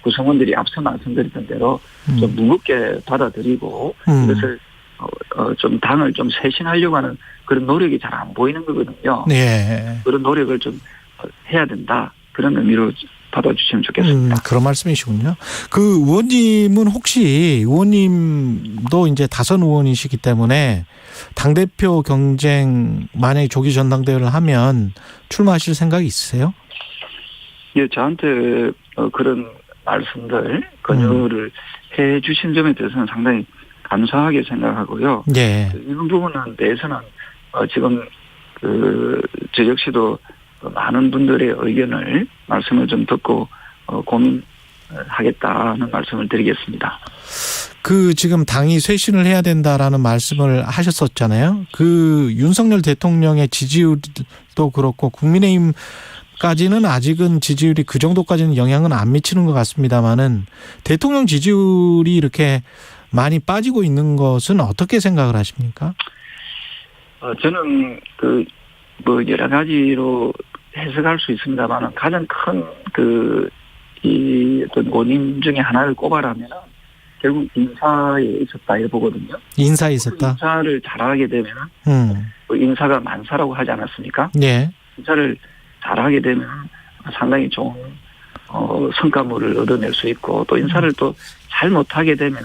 구성원들이 앞서 말씀드렸던 대로 좀 무겁게 받아들이고 이것을 좀 당을 좀 쇄신하려고 하는 그런 노력이 잘 안 보이는 거거든요. 예. 그런 노력을 좀 해야 된다. 그런 의미로 받아주시면 좋겠습니다. 그런 말씀이시군요. 그 의원님은 혹시 의원님도 이제 다선 의원이시기 때문에 당대표 경쟁 만약에 조기 전당대회를 하면 출마하실 생각이 있으세요? 예, 저한테 그런 말씀들 권유를 해 주신 점에 대해서는 상당히 감사하게 생각하고요. 예. 이런 부분에 대해서는 지금 저 역시도 많은 분들의 의견을 말씀을 좀 듣고 고민하겠다는 말씀을 드리겠습니다. 지금 당이 쇄신을 해야 된다라는 말씀을 하셨었잖아요. 윤석열 대통령의 지지율도 그렇고 국민의힘까지는 아직은 지지율이 그 정도까지는 영향은 안 미치는 것 같습니다만은 대통령 지지율이 이렇게 많이 빠지고 있는 것은 어떻게 생각을 하십니까? 저는 여러 가지로 해석할 수 있습니다만 가장 큰 어떤 원인 중에 하나를 꼽아라면 결국 인사에 있었다 이렇게 보거든요. 인사에 있었다. 인사를 잘하게 되면 인사가 만사라고 하지 않았습니까? 네. 인사를 잘하게 되면 상당히 좋은 성과물을 얻어낼 수 있고 또 인사를 또 잘 못하게 되면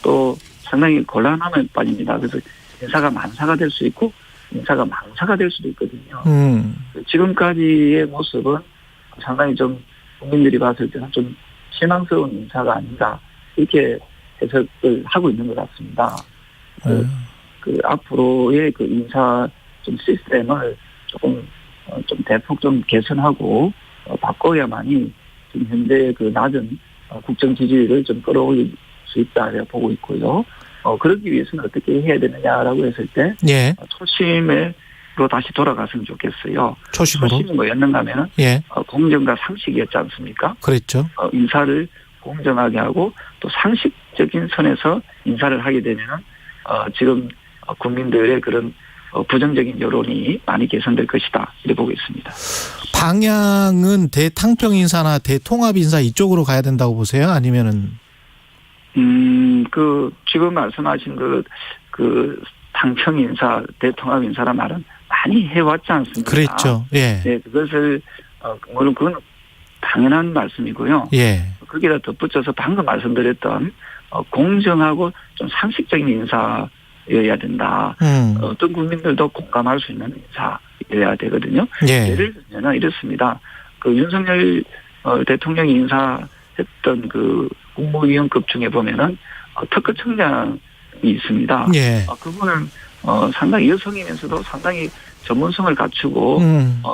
또 상당히 곤란함에 빠집니다. 그래서 인사가 만사가 될 수 있고 인사가 망사가 될 수도 있거든요. 지금까지의 모습은 상당히 좀 국민들이 봤을 때는 좀 실망스러운 인사가 아닌가 이렇게 해석을 하고 있는 것 같습니다. 앞으로의 인사 좀 시스템을 조금 좀 대폭 좀 개선하고 바꿔야만이 지금 현재 낮은 국정 지지율을 좀 끌어올릴 수 있다 보고 있고요. 그러기 위해서는 어떻게 해야 되느냐라고 했을 때 예. 초심으로 다시 돌아갔으면 좋겠어요. 초심으로? 초심이 뭐였는가 하면은 예. 공정과 상식이었지 않습니까? 그랬죠. 인사를 공정하게 하고 또 상식적인 선에서 인사를 하게 되면은 지금 국민들의 그런 부정적인 여론이 많이 개선될 것이다 이렇게 보고 있습니다. 방향은 대탕평 인사나 대통합 인사 이쪽으로 가야 된다고 보세요? 아니면은? 지금 말씀하신 당평 인사, 대통합 인사란 말은 많이 해왔지 않습니까? 그랬죠. 예. 네, 그것을, 물론 그건 당연한 말씀이고요. 예. 거기다 덧붙여서 방금 말씀드렸던, 공정하고 좀 상식적인 인사여야 된다. 어떤 국민들도 공감할 수 있는 인사여야 되거든요. 예. 예를 들면 이렇습니다. 그 윤석열 대통령이 인사했던 그 국무위원급 중에 보면은 특허청장이 있습니다. 예. 그분은 상당히 여성이면서도 상당히 전문성을 갖추고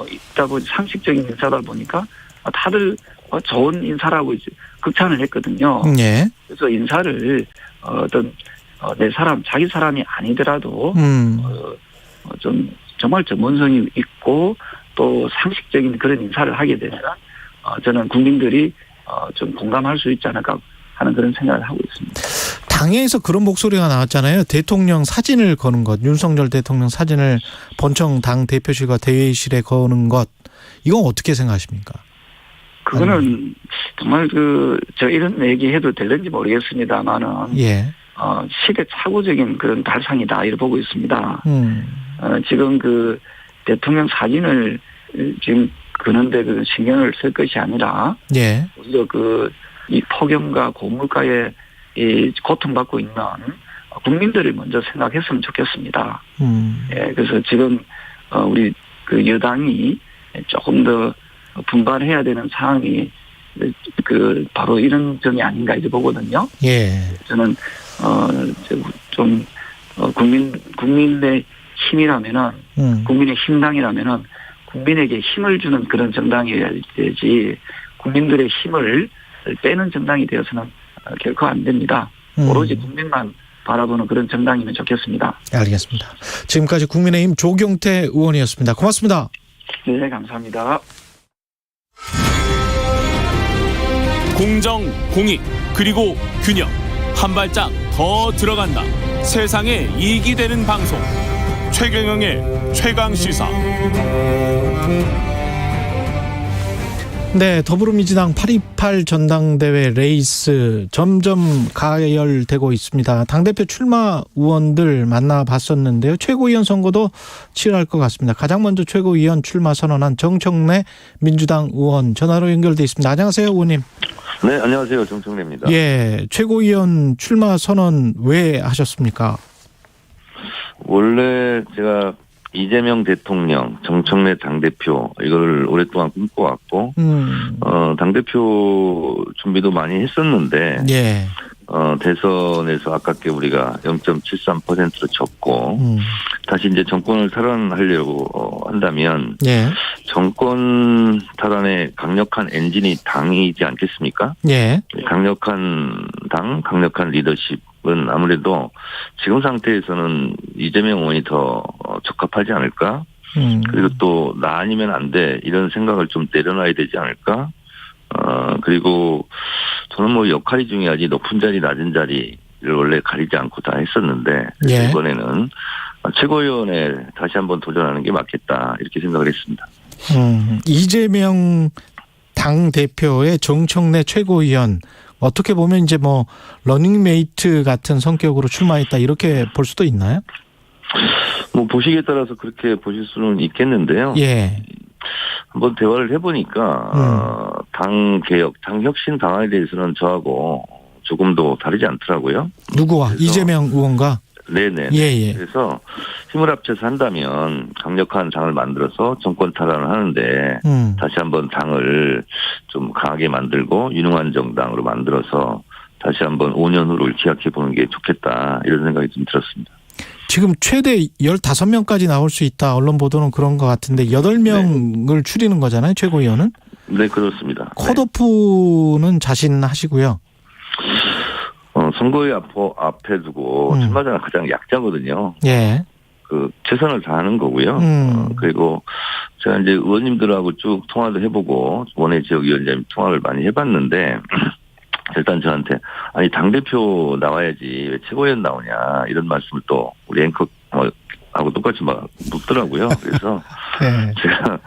있다 보니 상식적인 인사다 보니까 다들 좋은 인사라고 이제 극찬을 했거든요. 예. 그래서 인사를 어떤 내 사람 자기 사람이 아니더라도 좀 정말 전문성이 있고 또 상식적인 그런 인사를 하게 되면 저는 국민들이 좀 공감할 수 있지 않을까 하는 그런 생각을 하고 있습니다. 당에서 그런 목소리가 나왔잖아요. 대통령 사진을 거는 것, 윤석열 대통령 사진을 본청 당 대표실과 대회의실에 거는 것, 이건 어떻게 생각하십니까? 그거는 정말 저 이런 얘기해도 될는지 모르겠습니다만은 예. 시대착오적인 그런 발상이다 이렇게 보고 있습니다. 지금 그 대통령 사진을 지금 그런데 그 신경을 쓸 것이 아니라 예. 오히려 이 폭염과 고물가에 이 고통받고 있는 국민들을 먼저 생각했으면 좋겠습니다. 예, 그래서 지금 우리 그 여당이 조금 더 분발해야 되는 상황이 바로 이런 점이 아닌가 이제 보거든요. 예. 저는 좀 국민의 힘이라면은 국민의 힘당이라면은 국민에게 힘을 주는 그런 정당이어야 되지 국민들의 힘을 빼는 정당이 되어서는 결코 안 됩니다. 오로지 국민만 바라보는 그런 정당이면 좋겠습니다. 알겠습니다. 지금까지 국민의힘 조경태 의원이었습니다. 고맙습니다. 네, 감사합니다. 공정, 공익, 그리고 균형. 한 발짝 더 들어간다. 세상에 이익이 되는 방송. 최경영의 최강시사. 네, 더불어민주당 8.28 전당대회 레이스 점점 가열되고 있습니다. 당대표 출마 의원들 만나봤었는데요. 최고위원 선거도 치열할 것 같습니다. 가장 먼저 최고위원 출마 선언한 정청래 민주당 의원 전화로 연결돼 있습니다. 안녕하세요, 의원님. 네, 안녕하세요. 정청래입니다. 예, 최고위원 출마 선언 왜 하셨습니까? 원래 제가 이재명 대통령, 정청래 당대표 이걸 오랫동안 꿈꿔왔고 당대표 준비도 많이 했었는데 예. 대선에서 아깝게 우리가 0.73%로 졌고 다시 이제 정권을 탈환하려고 한다면 예. 정권 탈환의 강력한 엔진이 당이지 않겠습니까? 예. 강력한 당, 강력한 리더십은 아무래도 지금 상태에서는 이재명 의원이 더 적합하지 않을까? 그리고 또 나 아니면 안 돼 이런 생각을 좀 내려놔야 되지 않을까? 그리고 저는 뭐 역할이 중요하지 높은 자리 낮은 자리를 원래 가리지 않고 다 했었는데 예. 이번에는 최고위원에 다시 한번 도전하는 게 맞겠다 이렇게 생각을 했습니다. 이재명 당 대표의 정청래 최고위원 어떻게 보면 이제 뭐 러닝메이트 같은 성격으로 출마했다 이렇게 볼 수도 있나요? 뭐 보시기에 따라서 그렇게 보실 수는 있겠는데요. 예. 한번 대화를 해보니까 당 개혁, 당 혁신 방안에 대해서는 저하고 조금도 다르지 않더라고요. 누구와? 이재명 의원과? 네네. 예. 그래서 힘을 합쳐서 한다면 강력한 당을 만들어서 정권 탈환을 하는데 다시 한번 당을 좀 강하게 만들고 유능한 정당으로 만들어서 다시 한번 5년 후를 기약해 보는 게 좋겠다 이런 생각이 좀 들었습니다. 지금 최대 15명까지 나올 수 있다. 언론 보도는 그런 것 같은데 8명을 네. 추리는 거잖아요. 최고위원은. 네, 그렇습니다. 컷오프는 자신하시고요. 선거의 앞에 두고 출마자가 가장 약자거든요. 예. 최선을 다하는 거고요. 그리고 제가 이제 의원님들하고 쭉 통화도 해보고 원외 지역위원장님 통화를 많이 해봤는데 일단 저한테 아니 당대표 나와야지 왜 최고위원 나오냐 이런 말씀을 또 우리 앵커하고 똑같이 막 묻더라고요. 그래서 네. 제가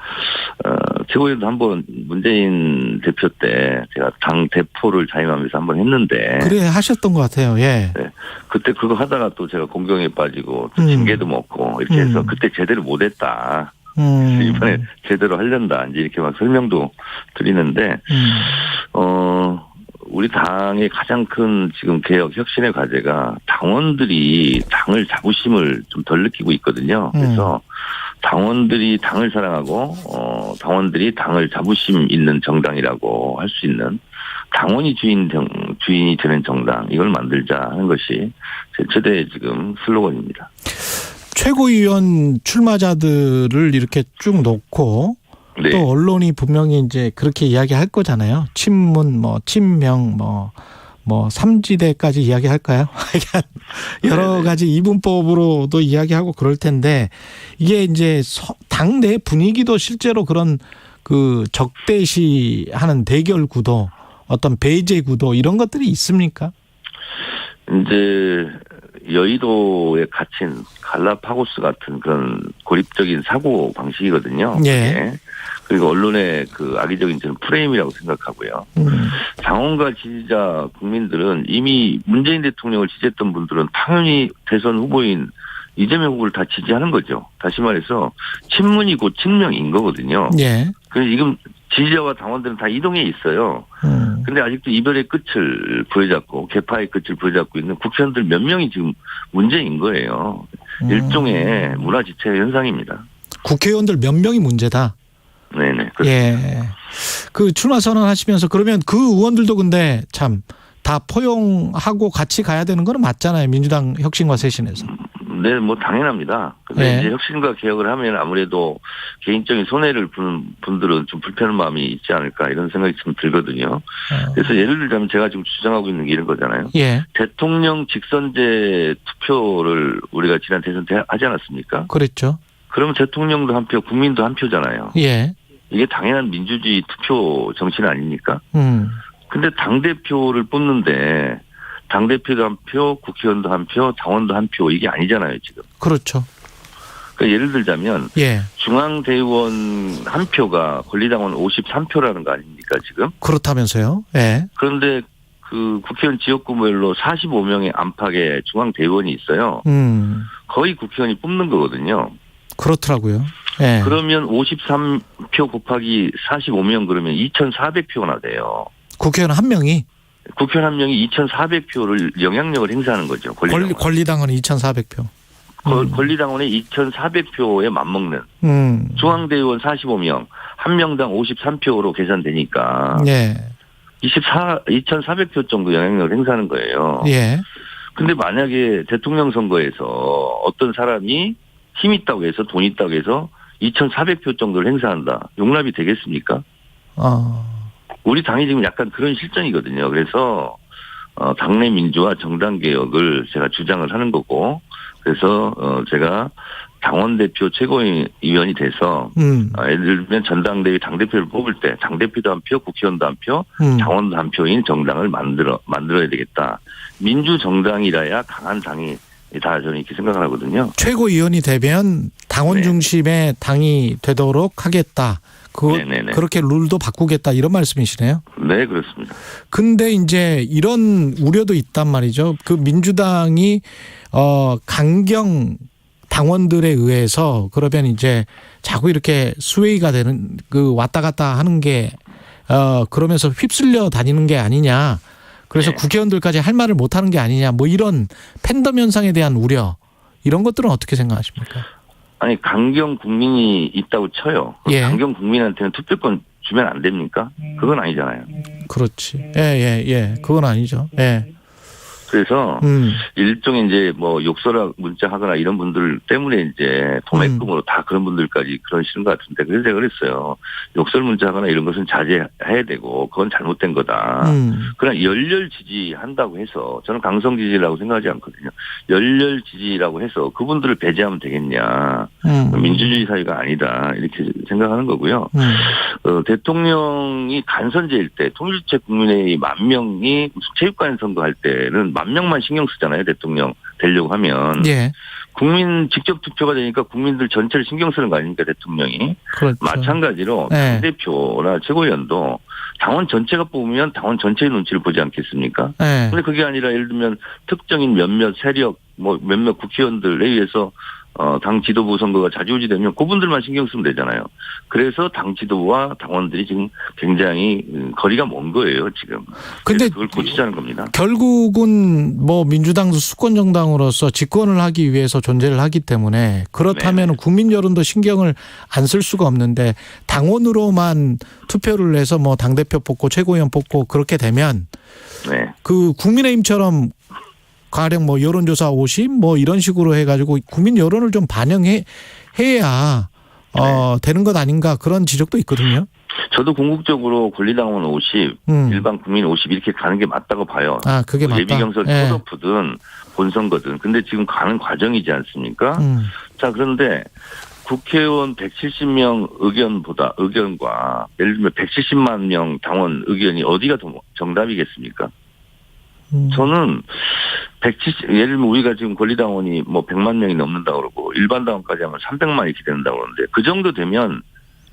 최고위원도 한번 문재인 대표 때 제가 당 대표를 자임하면서 한번 했는데 그래 하셨던 것 같아요. 예. 네. 그때 그거 하다가 또 제가 공경에 빠지고 또 징계도 먹고 이렇게 해서 그때 제대로 못했다. 이번에 제대로 하련다 이제 이렇게 막 설명도 드리는데 우리 당의 가장 큰 지금 개혁 혁신의 과제가 당원들이 당을 자부심을 좀 덜 느끼고 있거든요. 그래서 당원들이 당을 사랑하고 당원들이 당을 자부심 있는 정당이라고 할 수 있는 당원이 주인이 되는 정당 이걸 만들자 하는 것이 제 최대 지금 슬로건입니다. 최고위원 출마자들을 이렇게 쭉 놓고 네. 또 언론이 분명히 이제 그렇게 이야기할 거잖아요. 친문, 친명, 삼지대까지 이야기할까요? 여러 가지 이분법으로도 이야기하고 그럴 텐데 이게 이제 당내 분위기도 실제로 그런 그 적대시하는 대결 구도, 어떤 배제 구도 이런 것들이 있습니까? 이제 여의도에 갇힌 갈라파고스 같은 그런 고립적인 사고 방식이거든요. 예. 그리고 언론의 그 악의적인 저는 프레임이라고 생각하고요. 당원과 지지자 국민들은 이미 문재인 대통령을 지지했던 분들은 당연히 대선 후보인 이재명 후보를 다 지지하는 거죠. 다시 말해서 친문이고 친명인 거거든요. 예. 그래서 지금 지지자와 당원들은 다 이동해 있어요. 근데 아직도 이별의 끝을 부여잡고 개파의 끝을 부여잡고 있는 국회의원들 몇 명이 지금 문제인 거예요. 일종의 문화지체 현상입니다. 국회의원들 몇 명이 문제다. 네네. 그렇습니다. 예. 그 출마 선언하시면서 그러면 그 의원들도 근데 참 다 포용하고 같이 가야 되는 건 맞잖아요. 민주당 혁신과 쇄신에서. 네, 뭐 당연합니다. 근데 네. 이제 혁신과 개혁을 하면 아무래도 개인적인 손해를 보는 분들은 좀 불편한 마음이 있지 않을까 이런 생각이 좀 들거든요. 그래서 예를 들자면 제가 지금 주장하고 있는 게 이런 거잖아요. 예. 대통령 직선제 투표를 우리가 지난 대선 때 하지 않았습니까? 그랬죠. 그러면 대통령도 한 표, 국민도 한 표잖아요. 예. 이게 당연한 민주주의 투표 정신 아닙니까? 근데 당대표를 뽑는데 당대표도 한 표, 국회의원도 한 표, 당원도 한 표 이게 아니잖아요 지금. 그렇죠. 그러니까 예를 들자면 예. 중앙대의원 한 표가 권리당원 53표라는 거 아닙니까 지금? 그렇다면서요. 예. 그런데 그 국회의원 지역구별로 45명의 안팎의 중앙대의원이 있어요. 거의 국회의원이 뽑는 거거든요. 그렇더라고요. 예. 그러면 53표 곱하기 45명 그러면 2,400표나 돼요. 국회의원 한 명이? 국회의원 한 명이 2,400표를 영향력을 행사하는 거죠. 권리당원은 2,400표. 권리당원의 2,400표에 맞먹는 중앙대의원 45명, 한 명당 53표로 계산되니까 예. 2,400표 정도 영향력을 행사하는 거예요. 예. 근데 만약에 대통령 선거에서 어떤 사람이 힘 있다고 해서 돈 있다고 해서 2,400표 정도를 행사한다. 용납이 되겠습니까? 우리 당이 지금 약간 그런 실정이거든요. 그래서 당내 민주화 정당 개혁을 제가 주장을 하는 거고 그래서 제가 당원대표 최고위원이 돼서 예를 들면 전당대회 당대표를 뽑을 때 당대표도 한 표, 국회의원도 한 표, 당원도 한 표인 정당을 만들어야 되겠다. 민주정당이라야 강한 당이 다 저는 이렇게 생각을 하거든요. 최고위원이 되면 당원 중심의 당이 되도록 하겠다. 그렇게 룰도 바꾸겠다 이런 말씀이시네요. 네, 그렇습니다. 근데 이제 이런 우려도 있단 말이죠. 그 민주당이 강경 당원들에 의해서 그러면 이제 자꾸 이렇게 수웨이가 되는 그 왔다 갔다 하는 게 그러면서 휩쓸려 다니는 게 아니냐. 그래서 네. 국회의원들까지 할 말을 못 하는 게 아니냐. 뭐 이런 팬덤 현상에 대한 우려 이런 것들은 어떻게 생각하십니까? 아니 강경 국민이 있다고 쳐요. 예. 강경 국민한테는 투표권 주면 안 됩니까? 그건 아니잖아요. 그렇지. 예. 그건 아니죠. 예. 그래서 일종의 이제 뭐 욕설하고 문자하거나 이런 분들 때문에 이제 도매금으로 다 그런 분들까지 그러시는 것 같은데 그래서 제가 그랬어요. 욕설 문자하거나 이런 것은 자제해야 되고 그건 잘못된 거다. 그러나 열렬 지지한다고 해서 저는 강성 지지라고 생각하지 않거든요. 열렬 지지라고 해서 그분들을 배제하면 되겠냐. 민주주의 사회가 아니다. 이렇게 생각하는 거고요. 대통령이 간선제일 때 통일주체 국민회의 10,000명이 체육관 선거할 때는 10,000명만 신경 쓰잖아요. 대통령 되려고 하면. 예. 국민 직접 투표가 되니까 국민들 전체를 신경 쓰는 거 아닙니까 대통령이. 그렇죠. 마찬가지로 네. 당대표나 최고위원도 당원 전체가 뽑으면 당원 전체의 눈치를 보지 않겠습니까? 네. 그런데 그게 아니라 예를 들면 특정인 몇몇 세력 뭐 몇몇 국회의원들에 의해서 당 지도부 선거가 좌지우지되면 그분들만 신경 쓰면 되잖아요. 그래서 당 지도부와 당원들이 지금 굉장히 거리가 먼 거예요, 지금. 근데 그걸 고치자는 겁니다. 결국은 뭐 민주당도 수권 정당으로서 집권을 하기 위해서 존재를 하기 때문에 그렇다면 국민 여론도 신경을 안 쓸 수가 없는데 당원으로만 투표를 해서 뭐 당대표 뽑고 최고위원 뽑고 그렇게 되면 그 국민의힘처럼 가령 뭐 여론조사 50 뭐 이런 식으로 해가지고 국민 여론을 좀 반영해야 되는 것 아닌가 그런 지적도 있거든요. 저도 궁극적으로 권리당원 50, 일반 국민 50 이렇게 가는 게 맞다고 봐요. 아, 그게 맞다. 예비경선 컷오프든 본선거든. 근데 지금 가는 과정이지 않습니까? 자, 그런데 국회의원 170명 의견과 예를 들면 170만 명 당원 의견이 어디가 더 정답이겠습니까? 저는 예를 들면 우리가 지금 권리당원이 뭐 100만 명이 넘는다고 그러고 일반 당원까지 하면 300만 이렇게 된다고 그러는데 그 정도 되면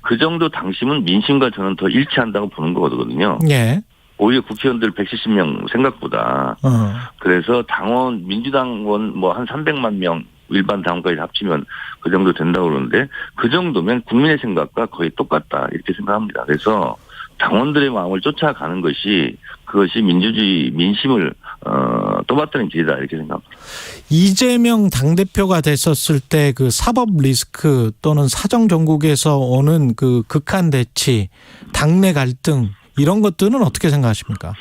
그 정도 당심은 민심과 저는 더 일치한다고 보는 거거든요. 예. 오히려 국회의원들 170명 생각보다. 그래서 당원, 민주당원 뭐 한 300만 명 일반 당원까지 합치면 그 정도 된다고 그러는데 그 정도면 국민의 생각과 거의 똑같다 이렇게 생각합니다. 그래서 당원들의 마음을 쫓아가는 것이 그것이 민주주의 민심을 떠받드는 길이다 이렇게 생각합니다. 이재명 당대표가 됐었을 때 그 사법 리스크 또는 사정 정국에서 오는 그 극한 대치, 당내 갈등 이런 것들은 어떻게 생각하십니까?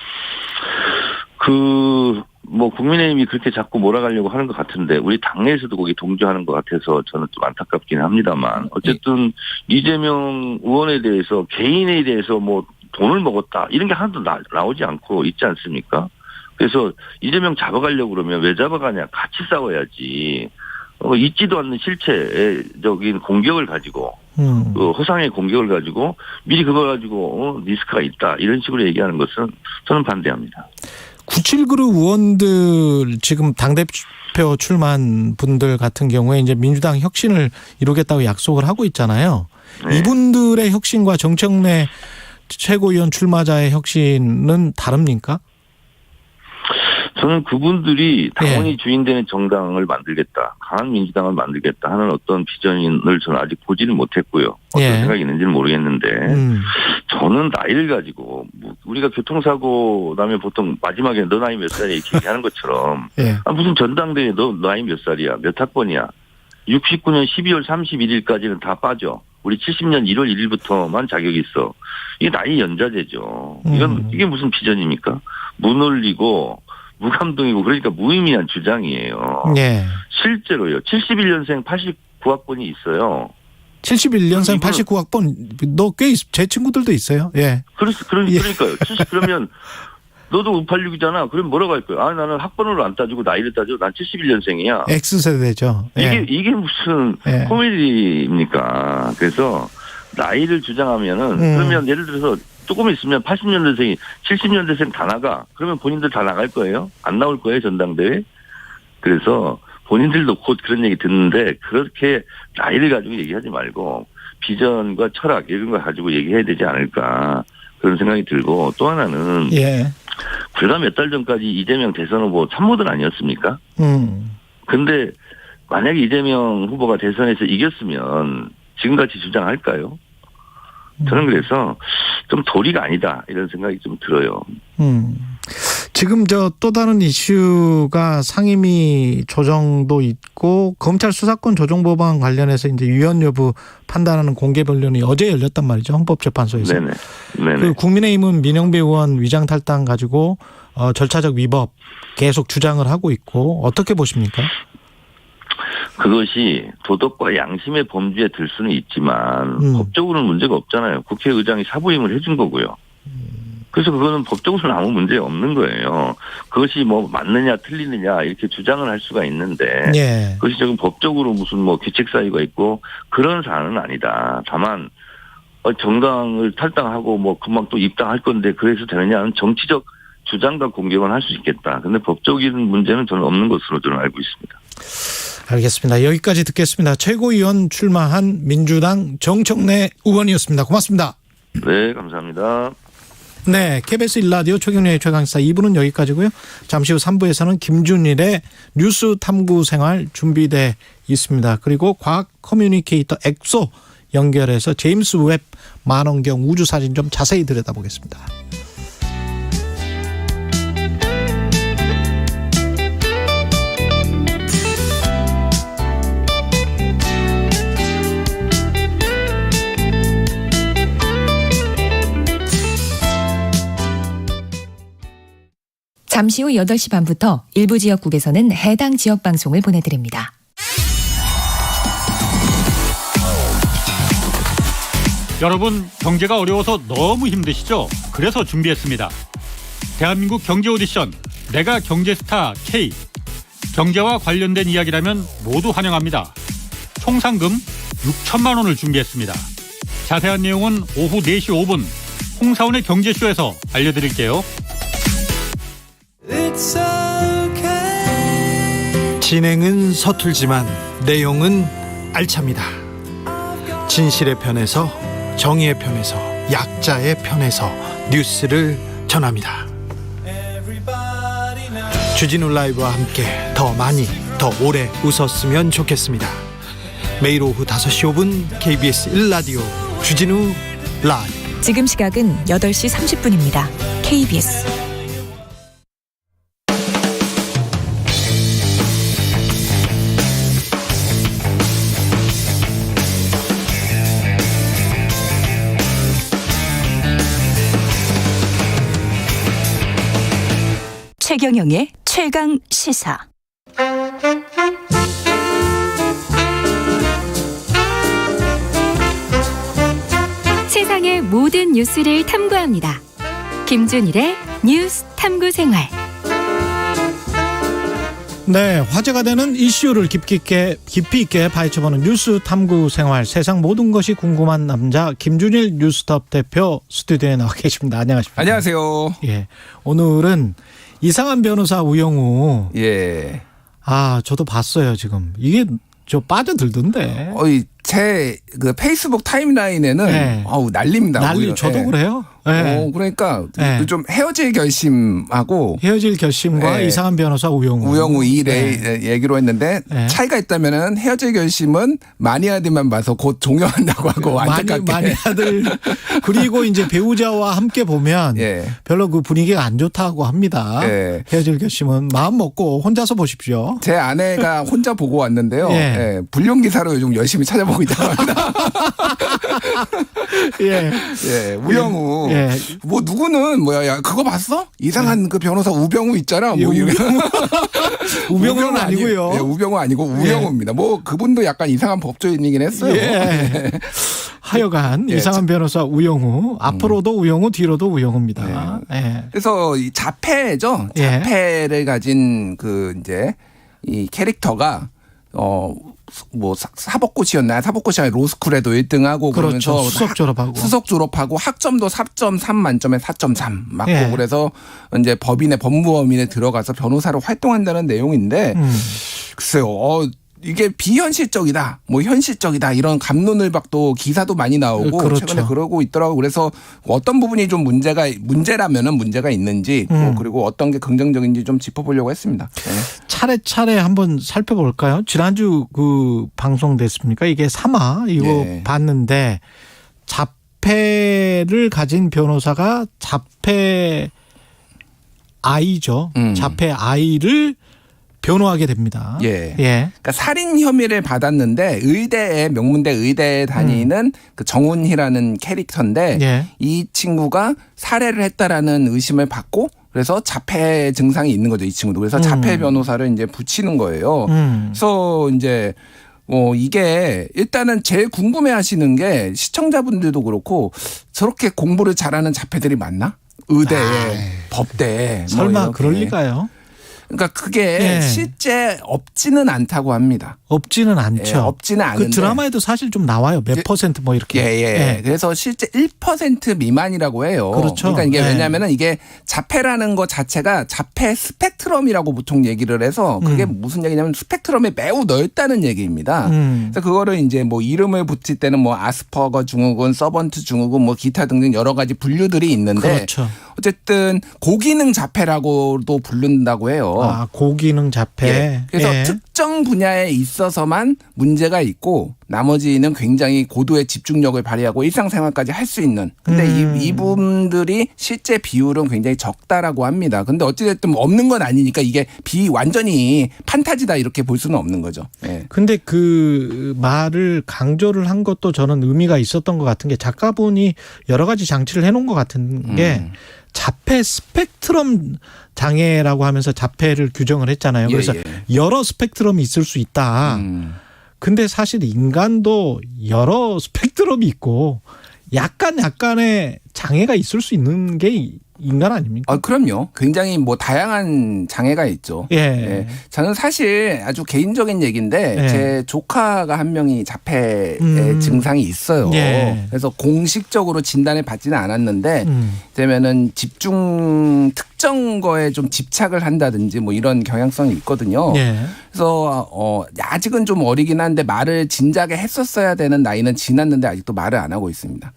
뭐 국민의힘이 그렇게 자꾸 몰아가려고 하는 것 같은데 우리 당내에서도 거기 동조하는 것 같아서 저는 좀 안타깝긴 합니다만 어쨌든 이재명 의원에 대해서 개인에 대해서 뭐 돈을 먹었다 이런 게 하나도 나오지 않고 있지 않습니까? 그래서 이재명 잡아가려고 그러면 왜 잡아가냐 같이 싸워야지 있지도 않는 실체적인 공격을 가지고 허상의 공격을 가지고 미리 그걸 가지고 리스크가 있다 이런 식으로 얘기하는 것은 저는 반대합니다. 97그룹 의원들 지금 당대표 출마한 분들 같은 경우에 이제 민주당 혁신을 이루겠다고 약속을 하고 있잖아요. 이분들의 혁신과 정청래 최고위원 출마자의 혁신은 다릅니까? 저는 그분들이 당원이 주인되는 정당을 만들겠다, 강한 민주당을 만들겠다 하는 어떤 비전을 저는 아직 보지는 못했고요. 어떤 생각이 있는지는 모르겠는데 저는 나이를 가지고 우리가 교통사고 나면 보통 마지막에 너 나이 몇 살이야 이렇게 얘기하는 것처럼 무슨 전당대회 너 나이 몇 살이야 몇 학번이야 69년 12월 31일까지는 다 빠져. 우리 70년 1월 1일부터만 자격이 있어. 이게 나이 연자제죠. 이게 무슨 비전입니까? 무논리고 무감동이고 그러니까 무의미한 주장이에요. 실제로요. 71년생 89학번이 있어요. 71년생 89학번 너 꽤 제 친구들도 있어요. 그러니까요. 그러면 너도 586이잖아. 그럼 뭐라고 할 거야? 나는 학번으로 안 따지고 나이를 따져. 난 71년생이야. X세대죠. 이게 무슨 코미디입니까? 그래서 나이를 주장하면은 그러면 예를 들어서 조금 있으면 80년대생이 70년대생 다 나가. 그러면 본인들 다 나갈 거예요? 안 나올 거예요, 전당대회? 그래서 본인들도 곧 그런 얘기 듣는데 그렇게 나이를 가지고 얘기하지 말고 비전과 철학 이런 거 가지고 얘기해야 되지 않을까 그런 생각이 들고 또 하나는 불과 몇 달 전까지 이재명 대선 후보 참모들 아니었습니까? 근데 만약에 이재명 후보가 대선에서 이겼으면 지금같이 주장할까요? 저는 그래서 좀 도리가 아니다 이런 생각이 좀 들어요. 지금 또 다른 이슈가 상임위 조정도 있고 검찰 수사권 조정 법안 관련해서 이제 위헌 여부 판단하는 공개 변론이 어제 열렸단 말이죠. 헌법재판소에서. 네네. 그 국민의힘은 민영배 의원 위장 탈당 가지고 절차적 위법 계속 주장을 하고 있고 어떻게 보십니까? 그것이 도덕과 양심의 범주에 들 수는 있지만 법적으로는 문제가 없잖아요. 국회의장이 사부임을 해준 거고요. 그래서 그거는 법적으로는 아무 문제 없는 거예요. 그것이 뭐 맞느냐 틀리느냐 이렇게 주장을 할 수가 있는데 그것이 지금 법적으로 무슨 뭐 규칙 사유가 있고 그런 사안은 아니다. 다만 정당을 탈당하고 뭐 금방 또 입당할 건데 그래서 되느냐는 정치적 주장과 공격은 할 수 있겠다. 근데 법적인 문제는 저는 없는 것으로 저는 알고 있습니다. 알겠습니다. 여기까지 듣겠습니다. 최고위원 출마한 민주당 정청래 의원이었습니다. 고맙습니다. 네, 감사합니다. 네, KBS 1라디오 최경영의 최강시사 2부는 여기까지고요. 잠시 후 3부에서는 김준일의 뉴스 탐구 생활 준비돼 있습니다. 그리고 과학 커뮤니케이터 엑소 연결해서 제임스 웹 만원경 우주 사진 좀 자세히 들여다보겠습니다. 잠시 후 8시 반부터 일부 지역국에서는 해당 지역 방송을 보내드립니다. 여러분, 경제가 어려워서 너무 힘드시죠? 그래서 준비했습니다. 대한민국 경제 오디션 내가 경제스타 K. 경제와 관련된 이야기라면 모두 환영합니다. 총 상금 6천만 원을 준비했습니다. 자세한 내용은 오후 4시 5분 홍사원의 경제쇼에서 알려드릴게요. 진행은 서툴지만 내용은 알찹니다. 진실의 편에서, 정의의 편에서, 약자의 편에서 뉴스를 전합니다. 주진우 라이브와 함께 더 많이, 더 오래 웃었으면 좋겠습니다. 매일 오후 5시 5분 KBS 1라디오 주진우 라이브. 지금 시각은 8시 30분입니다. KBS 최경영의 최강 시사. 세상의 모든 뉴스를 탐구합니다. 김준일의 뉴스 탐구 생활. 네, 화제가 되는 이슈를 깊이 있게 파헤쳐보는 뉴스 탐구 생활. 세상 모든 것이 궁금한 남자 김준일 뉴스톱 대표 스튜디오에 나와 계십니다. 안녕하십니까? 안녕하세요. 예, 오늘은 이상한 변호사 우영우. 예. 아, 저도 봤어요, 지금. 이게 저 빠져들던데. 제 그 페이스북 타임라인에는 네. 난립니다. 난리, 저도 예. 그래요. 네. 그러니까 네. 좀 헤어질 결심하고 헤어질 결심과 네. 이상한 변호사 우영우 이 네. 얘기로 했는데 네. 차이가 있다면은 헤어질 결심은 마니아들만 봐서 곧 종료한다고 하고 안타깝게 마니아들 그리고 이제 배우자와 함께 보면 예. 별로 그 분위기가 안 좋다고 합니다. 예. 헤어질 결심은 마음 먹고 혼자서 보십시오. 제 아내가 혼자 보고 왔는데요. 예. 예. 불륜 기사로 요즘 열심히 찾아보고 있다고 합니다. 예. 예. 우영우. 예. 뭐 누구는 야 그거 봤어? 이상한 그 변호사 우병우 있잖아. 뭐 우병우는 아니고요. 예, 우병우 아니고 우영우입니다. 뭐 그분도 약간 이상한 법조인이긴 했어요. 예. 하여간 예. 이상한 변호사 우영우. 앞으로도 우영우, 뒤로도 우영우입니다. 예. 그래서 이 자폐죠. 자폐를 가진 그 이제 이 캐릭터가 뭐 사법고시였나요? 사법고시 아니라 로스쿨에도 1등하고 그렇죠. 그러면서 수석 졸업하고 학점도 4.3 만점에 4.3 맞고 예. 그래서 이제 법무법인에 들어가서 변호사로 활동한다는 내용인데 글쎄요. 이게 비현실적이다, 뭐 현실적이다 이런 갑론을박도 기사도 많이 나오고 그렇죠. 최근에 그러고 있더라고. 그래서 어떤 부분이 좀 문제라면은 문제가 있는지 그리고 어떤 게 긍정적인지 좀 짚어보려고 했습니다. 네. 차례차례 한번 살펴볼까요? 지난주 그 방송됐습니까? 이게 3화 이거 네. 봤는데 자폐를 가진 변호사가 자폐 아이죠. 자폐 아이를 변호하게 됩니다. 예. 예. 그러니까 살인 혐의를 받았는데 명문대 의대에 다니는 그 정훈희라는 캐릭터인데 예. 이 친구가 살해를 했다라는 의심을 받고 그래서 자폐 증상이 있는 거죠, 이 친구도. 그래서 자폐 변호사를 이제 붙이는 거예요. 그래서 이제 이게 일단은 제일 궁금해 하시는 게 시청자분들도 그렇고 저렇게 공부를 잘하는 자폐들이 많나? 의대에, 법대에. 설마 그럴 리가요? 그러니까 그게 실제 없지는 않다고 합니다. 없지는 않죠. 예, 없지는 않은데. 그 드라마에도 사실 좀 나와요. 몇 퍼센트 뭐 이렇게. 예. 그래서 실제 1% 미만이라고 해요. 그렇죠. 그러니까 이게 왜냐면은 이게 자폐라는 것 자체가 자폐 스펙트럼이라고 보통 얘기를 해서 그게 무슨 얘기냐면 스펙트럼이 매우 넓다는 얘기입니다. 그래서 그거를 이제 뭐 이름을 붙일 때는 뭐 아스퍼거 증후군, 서번트 증후군 뭐 기타 등등 여러 가지 분류들이 있는데 그렇죠. 어쨌든 고기능 자폐라고도 부른다고 해요. 거죠. 고기능 자폐. 예. 그래서 예. 특정 분야에 있어서만 문제가 있고 나머지는 굉장히 고도의 집중력을 발휘하고 일상생활까지 할 수 있는. 근데 이분들이 실제 비율은 굉장히 적다라고 합니다. 근데 어찌됐든 없는 건 아니니까 이게 완전히 판타지다 이렇게 볼 수는 없는 거죠. 예. 근데 그 말을 강조를 한 것도 저는 의미가 있었던 것 같은 게 작가분이 여러 가지 장치를 해놓은 것 같은 게 자폐 스펙트럼 장애라고 하면서 자폐를 규정을 했잖아요. 그래서 여러 스펙트럼이 있을 수 있다. 근데 사실 인간도 여러 스펙트럼이 있고 약간의 장애가 있을 수 있는 게 인간 아닙니까? 그럼요. 굉장히 다양한 장애가 있죠. 예. 예. 저는 사실 아주 개인적인 얘기인데 제 조카가 한 명이 자폐의 증상이 있어요. 예. 그래서 공식적으로 진단을 받지는 않았는데 되면은 특정 거에 좀 집착을 한다든지 이런 경향성이 있거든요. 예. 그래서 아직은 좀 어리긴 한데 말을 진작에 했었어야 되는 나이는 지났는데 아직도 말을 안 하고 있습니다.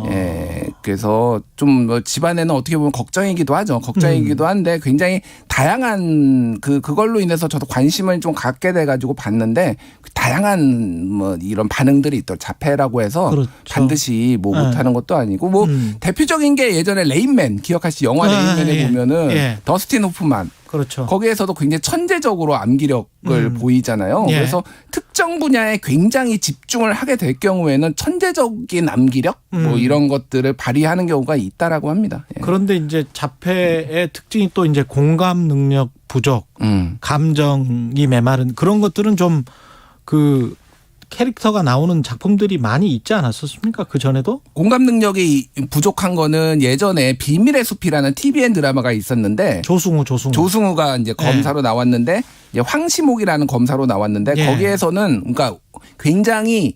예, 그래서 좀 집안에는 어떻게 보면 걱정이기도 하죠. 걱정이기도 한데 굉장히 다양한 그걸로 인해서 저도 관심을 좀 갖게 돼가지고 봤는데 다양한 이런 반응들이 있더라고요. 자폐라고 해서 그렇죠. 반드시 못하는 것도 아니고 대표적인 게 예전에 레인맨 기억하시죠? 영화 레인맨에 보면은 더스틴 호프만. 그렇죠. 거기에서도 굉장히 천재적으로 암기력을 보이잖아요. 예. 그래서 특정 분야에 굉장히 집중을 하게 될 경우에는 천재적인 암기력 이런 것들을 발휘하는 경우가 있다라고 합니다. 예. 그런데 이제 자폐의 특징이 또 이제 공감 능력 부족, 감정이 메마른 그런 것들은 좀 캐릭터가 나오는 작품들이 많이 있지 않았었습니까? 그 전에도? 공감 능력이 부족한 거는 예전에 비밀의 숲이라는 TVN 드라마가 있었는데 조승우가 이제 검사로 나왔는데 이제 황시목이라는 검사로 나왔는데 거기에서는 그러니까 굉장히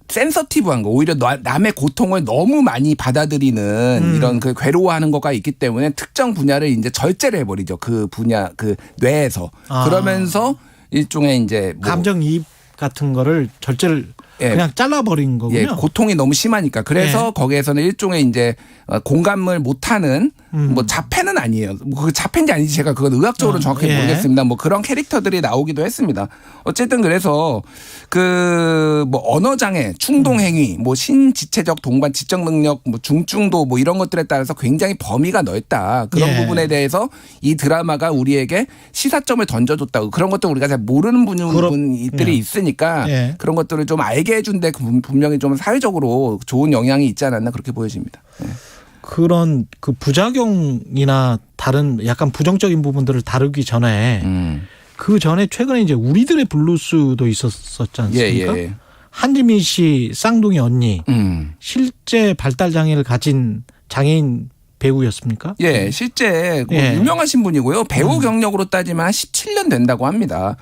센서티브한 거 오히려 남의 고통을 너무 많이 받아들이는 이런 괴로워하는 거가 있기 때문에 특정 분야를 이제 절제를 해버리죠. 그 분야 뇌에서 그러면서 일종의 이제 감정이입 같은 거를 절제를 그냥 잘라버린 거군요. 예, 고통이 너무 심하니까. 그래서 거기에서는 일종의 이제 공감을 못하는 자폐는 아니에요. 그 자폐인지 아닌지 제가 그건 의학적으로 정확히 모르겠습니다. 그런 캐릭터들이 나오기도 했습니다. 어쨌든 그래서 언어 장애, 충동 행위, 신지체적 동반 지적 능력, 중증도 이런 것들에 따라서 굉장히 범위가 넓다. 그런 부분에 대해서 이 드라마가 우리에게 시사점을 던져줬다. 그런 것도 우리가 잘 모르는 분들이 있으니까 그런 것들을 좀 알게 해준데 분명히 좀 사회적으로 좋은 영향이 있지 않았나 그렇게 보여집니다. 그런 부작용이나 다른 약간 부정적인 부분들을 다루기 전에 그 전에 최근에 이제 우리들의 블루스도 있었지 않습니까? 한지민 씨 쌍둥이 언니 실제 발달 장애를 가진 장애인 배우였습니까? 예, 실제 유명하신 분이고요. 배우 경력으로 따지면 한 17년 된다고 합니다.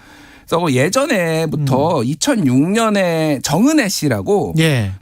그래서 예전에부터 2006년에 정은혜 씨라고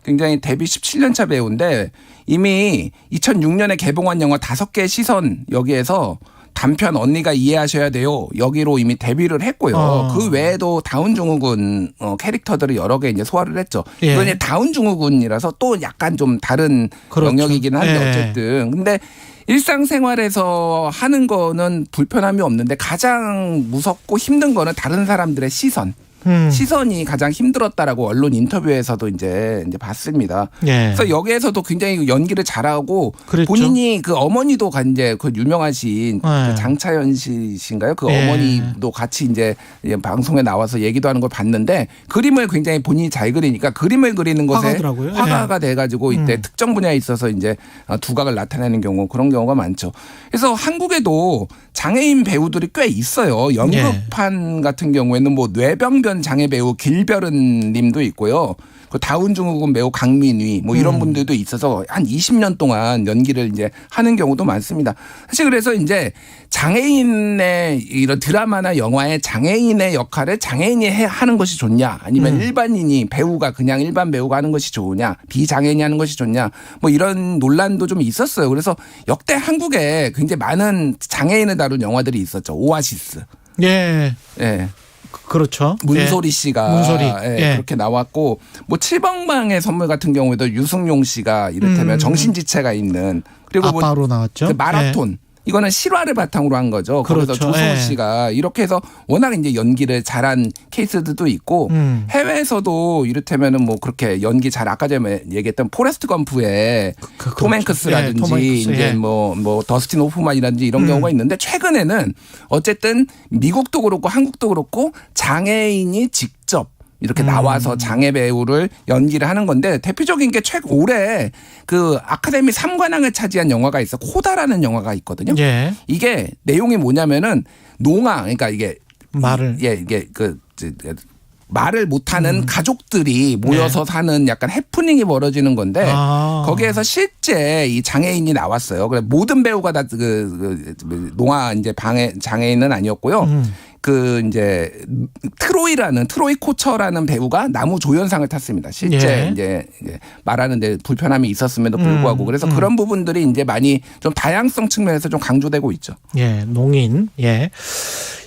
굉장히 데뷔 17년 차 배우인데 이미 2006년에 개봉한 영화 5개의 시선 여기에서 단편 언니가 이해하셔야 돼요. 여기로 이미 데뷔를 했고요. 그 외에도 다운증후군 캐릭터들을 여러 개 이제 소화를 했죠. 이건 이제 다운증후군이라서 또 약간 좀 다른 영역이긴 한데 어쨌든 근데 일상생활에서 하는 거는 불편함이 없는데 가장 무섭고 힘든 거는 다른 사람들의 시선이 가장 힘들었다라고 언론 인터뷰에서도 이제 봤습니다. 그래서 여기에서도 굉장히 연기를 잘하고 본인이 그 어머니도 이제 그 유명하신 그 장차연 씨인가요? 그 어머니도 같이 이제 방송에 나와서 얘기도 하는 걸 봤는데 그림을 굉장히 본인이 잘 그리니까 그림을 그리는 것에 화가가 돼가지고 이때 특정 분야에 있어서 이제 두각을 나타내는 경우 그런 경우가 많죠. 그래서 한국에도 장애인 배우들이 꽤 있어요. 연극판 같은 경우에는 뇌병변 장애 배우 길별은 님도 있고요. 그 다운증후군 배우 강민위 이런 분들도 있어서 한 20년 동안 연기를 이제 하는 경우도 많습니다. 사실 그래서 이제 장애인의 이런 드라마나 영화의 장애인의 역할을 장애인이 하는 것이 좋냐 아니면 일반인이 배우가 그냥 일반 배우가 하는 것이 좋으냐 비장애인이 하는 것이 좋냐 이런 논란도 좀 있었어요. 그래서 역대 한국에 굉장히 많은 장애인을 다룬 영화들이 있었죠. 오아시스. 그렇죠. 문소리 씨가 그렇게 나왔고 7번방의 선물 같은 경우에도 유승용 씨가 이를테면 정신지체가 있는 그리고 아빠로 나왔죠. 그 마라톤 이거는 실화를 바탕으로 한 거죠. 그렇죠. 그래서 조승우 씨가 이렇게 해서 워낙 이제 연기를 잘한 케이스들도 있고 해외에서도 이를테면은 뭐 그렇게 연기 잘 아까 전에 얘기했던 포레스트 검프의 톰 행크스라든지 톰 행크스, 이제 뭐 더스틴 호프만이라든지 이런 경우가 있는데 최근에는 어쨌든 미국도 그렇고 한국도 그렇고 장애인이 직접 이렇게 나와서 장애 배우를 연기를 하는 건데 대표적인 게 올해 그 아카데미 3관왕을 차지한 영화가 있어. 코다라는 영화가 있거든요. 예. 이게 내용이 뭐냐면은 농아 그러니까 이게 말을 이게 말을 못하는 가족들이 모여서 사는 약간 해프닝이 벌어지는 건데 거기에서 실제 이 장애인이 나왔어요. 그래 모든 배우가 다 농아 이제 장애인은 아니었고요. 그 이제 트로이 코처라는 배우가 나무 조연상을 탔습니다. 실제 이제 말하는데 불편함이 있었음에도 불구하고 그래서 그런 부분들이 이제 많이 좀 다양성 측면에서 좀 강조되고 있죠. 예, 농인. 예.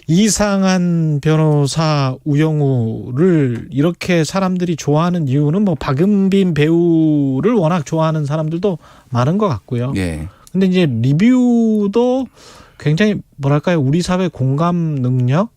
이상한 변호사 우영우를 이렇게 사람들이 좋아하는 이유는 뭐 박은빈 배우를 워낙 좋아하는 사람들도 많은 것 같고요. 예. 근데 이제 리뷰도 굉장히 뭐랄까요, 우리 사회 공감 능력,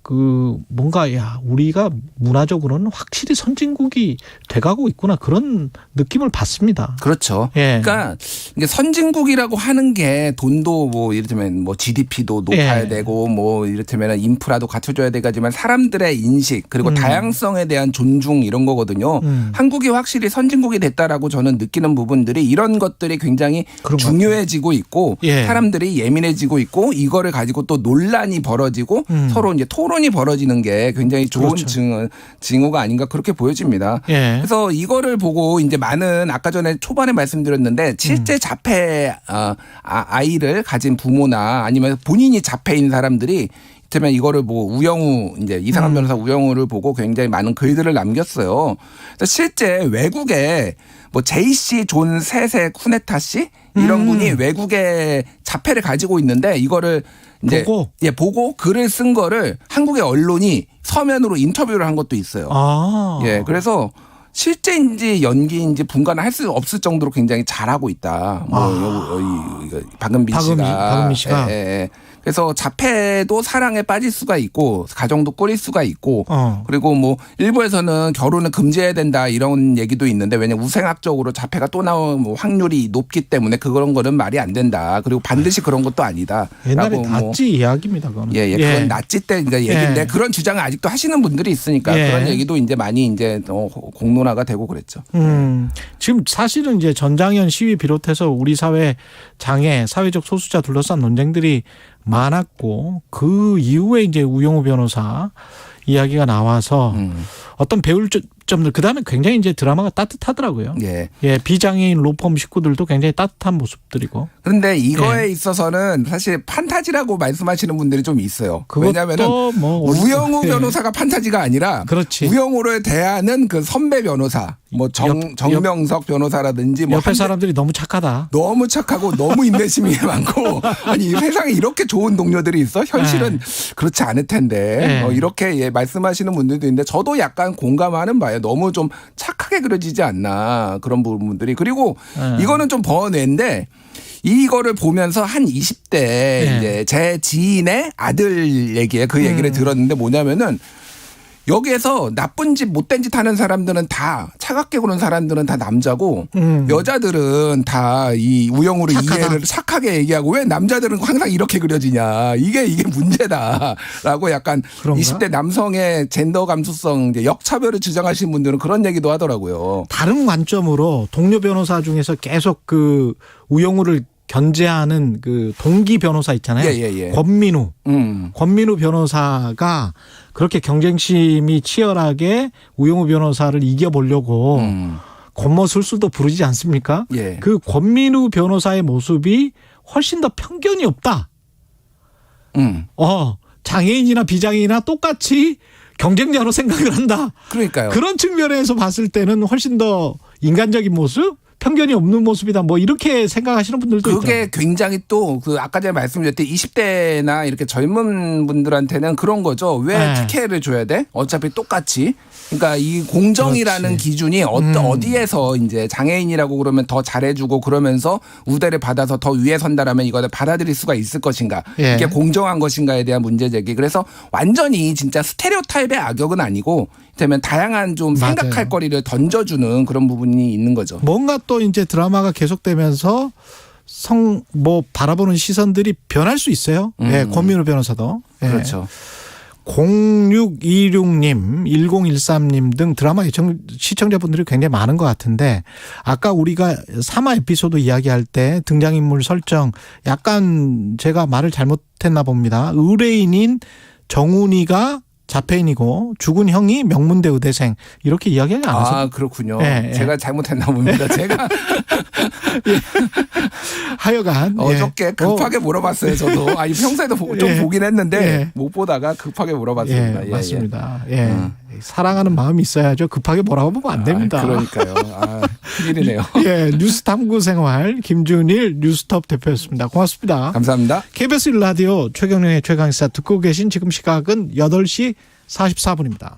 그 뭔가 우리가 문화적으로는 확실히 선진국이 돼가고 있구나 그런 느낌을 받습니다. 그렇죠. 예. 그러니까 이게 선진국이라고 하는 게 돈도 뭐 이를테면 뭐 GDP도 높아야 되고 뭐 이를테면 인프라도 갖춰줘야 되지만 사람들의 인식 그리고 다양성에 대한 존중 이런 거거든요. 한국이 확실히 선진국이 됐다라고 저는 느끼는 부분들이 이런 것들이 굉장히 중요해지고 있고 사람들이 예민해지고 있고 이거를 가지고 또 논란이 벌어지고 서로 이제 토론이 벌어지는 게 굉장히 좋은 징후가 아닌가 그렇게 보여집니다. 그래서 이거를 보고 이제 많은 아까 전에 초반에 말씀드렸는데 실제 자폐 아이를 가진 부모나 아니면 본인이 자폐인 사람들이 이를테면 이거를 뭐 우영우 이제 이상한 변호사 우영우를 보고 굉장히 많은 글들을 남겼어요. 실제 외국에 뭐 제이씨 존 세세 쿠네타 씨 이런 분이 외국에 자폐를 가지고 있는데 이거를 이제 보고 글을 쓴 거를 한국의 언론이 서면으로 인터뷰를 한 것도 있어요. 예, 그래서 실제인지 연기인지 분간을 할 수 없을 정도로 굉장히 잘하고 있다. 박은빈 씨가. 그래서 자폐도 사랑에 빠질 수가 있고 가정도 꾸릴 수가 있고 그리고 뭐 일부에서는 결혼을 금지해야 된다 이런 얘기도 있는데 왜냐면 우생학적으로 자폐가 또 나올 확률이 높기 때문에 그런 거는 말이 안 된다. 그리고 반드시 그런 것도 아니다. 옛날에 나치 이야기입니다. 그거는. 그건 나치 때 그러니까 얘기인데 그런 주장을 아직도 하시는 분들이 있으니까 그런 얘기도 이제 많이 이제 공론화가 되고 그랬죠. 지금 사실은 이제 전장현 시위 비롯해서 우리 사회 장애, 사회적 소수자 둘러싼 논쟁들이 많았고 그 이후에 이제 우영우 변호사 이야기가 나와서 어떤 배울 점들 그다음에 굉장히 이제 드라마가 따뜻하더라고요. 비장애인 로펌 식구들도 굉장히 따뜻한 모습들이고. 그런데 이거에 있어서는 사실 판타지라고 말씀하시는 분들이 좀 있어요. 왜냐하면 우영우 변호사가 판타지가 아니라 우영우를 대하는 그 선배 변호사 뭐 정명석 변호사라든지 뭐 옆에 사람들이 너무 착하다. 너무 착하고 너무 인내심이 많고 아니 세상에 이렇게 좋은 동료들이 있어? 현실은 그렇지 않을 텐데 이렇게 말씀하시는 분들도 있는데 저도 약간 공감하는 바예요. 너무 좀 착하게 그려지지 않나 그런 부분들이. 그리고 이거는 좀 번외인데 이거를 보면서 한 20대 이제 제 지인의 아들 얘기에 그 얘기를 들었는데 뭐냐면은 여기에서 나쁜 짓 못된 짓 하는 사람들은 다 차갑게 구는 사람들은 다 남자고 여자들은 다 이 우영우를 이해를 착하게 얘기하고 왜 남자들은 항상 이렇게 그려지냐 이게 문제다라고 약간 그런가? 20대 남성의 젠더 감수성 이제 역차별을 주장하시는 분들은 그런 얘기도 하더라고요. 다른 관점으로 동료 변호사 중에서 계속 그 우영우를 견제하는 그 동기 변호사 있잖아요. 권민우 변호사가 그렇게 경쟁심이 치열하게 우영우 변호사를 이겨보려고 권모술수도 부르지 않습니까? 그 권민우 변호사의 모습이 훨씬 더 편견이 없다. 장애인이나 비장애인이나 똑같이 경쟁자로 생각을 한다. 그러니까요. 그런 측면에서 봤을 때는 훨씬 더 인간적인 모습? 편견이 없는 모습이다. 뭐 이렇게 생각하시는 분들도 있죠. 그게 굉장히 또 그 아까 전에 말씀드렸듯이 20대나 이렇게 젊은 분들한테는 그런 거죠. 왜 네. 특혜를 줘야 돼? 어차피 똑같이. 그러니까 이 공정이라는 그렇지. 기준이 어디에서 이제 장애인이라고 그러면 더 잘해주고 그러면서 우대를 받아서 더 위에 선다라면 이거를 받아들일 수가 있을 것인가. 예. 이게 공정한 것인가에 대한 문제 제기. 그래서 완전히 진짜 스테레오타입의 악역은 아니고 되면 다양한 좀 맞아요. 생각할 거리를 던져주는 그런 부분이 있는 거죠. 뭔가 또 이제 드라마가 계속되면서 바라보는 시선들이 변할 수 있어요. 예, 권민우 변호사도. 예. 그렇죠. 0626님, 1013님 등 드라마 시청자분들이 굉장히 많은 것 같은데 아까 우리가 3화 에피소드 이야기할 때 등장인물 설정 약간 제가 말을 잘못했나 봅니다. 의뢰인인 정훈이가 자폐인이고 죽은 형이 명문대 의대생 이렇게 이야기하지 않았어요? 아 그렇군요. 예, 예. 제가 잘못했나 봅니다. 제가 하여간 어저께 급하게 물어봤어요. 저도 아니 평소에도 좀 보긴 했는데 예. 못 보다가 급하게 물어봤습니다. 예, 맞습니다. 예. 사랑하는 마음이 있어야죠. 급하게 뭐라고 보면 안 됩니다. 그러니까요. 큰일이네요. 예, 뉴스 탐구 생활 김준일 뉴스톱 대표였습니다. 고맙습니다. 감사합니다. KBS 1라디오 최경영의 최강시사 듣고 계신 지금 시각은 8시 44분입니다.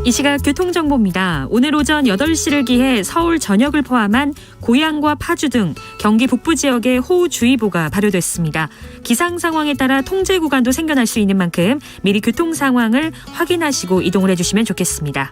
이 시각 교통정보입니다. 오늘 오전 8시를 기해 서울 전역을 포함한 고양과 파주 등 경기 북부 지역에 호우주의보가 발효됐습니다. 기상 상황에 따라 통제 구간도 생겨날 수 있는 만큼 미리 교통 상황을 확인하시고 이동을 해주시면 좋겠습니다.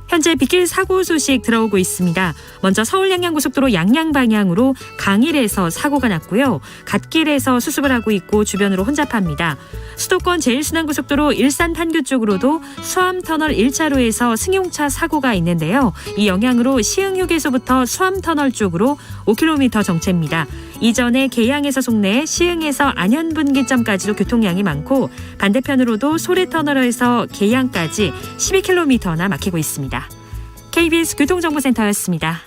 현재 빗길 사고 소식 들어오고 있습니다. 먼저 서울 양양고속도로 양양 방향으로 강일에서 사고가 났고요. 갓길에서 수습을 하고 있고 주변으로 혼잡합니다. 수도권 제1순환고속도로 일산 판교 쪽으로도 수암터널 1차로에서 승용차 사고가 있는데요. 이 영향으로 시흥휴게소부터 수암터널 쪽으로 5km 정체입니다. 이전에 계양에서 송내, 시흥에서 안현분기점까지도 교통량이 많고 반대편으로도 소래터널에서 계양까지 12km나 막히고 있습니다. KBS 교통정보센터였습니다.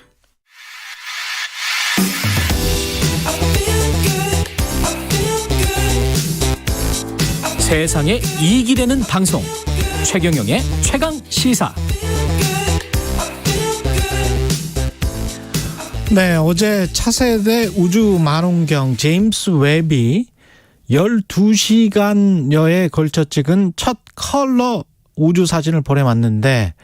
세상에 이익이 되는 방송 최경영의 최강시사. 네, 어제 차세대 우주만원경 제임스 웹이 12시간여에 걸쳐 찍은 첫 컬러 우주사진을 보내왔는데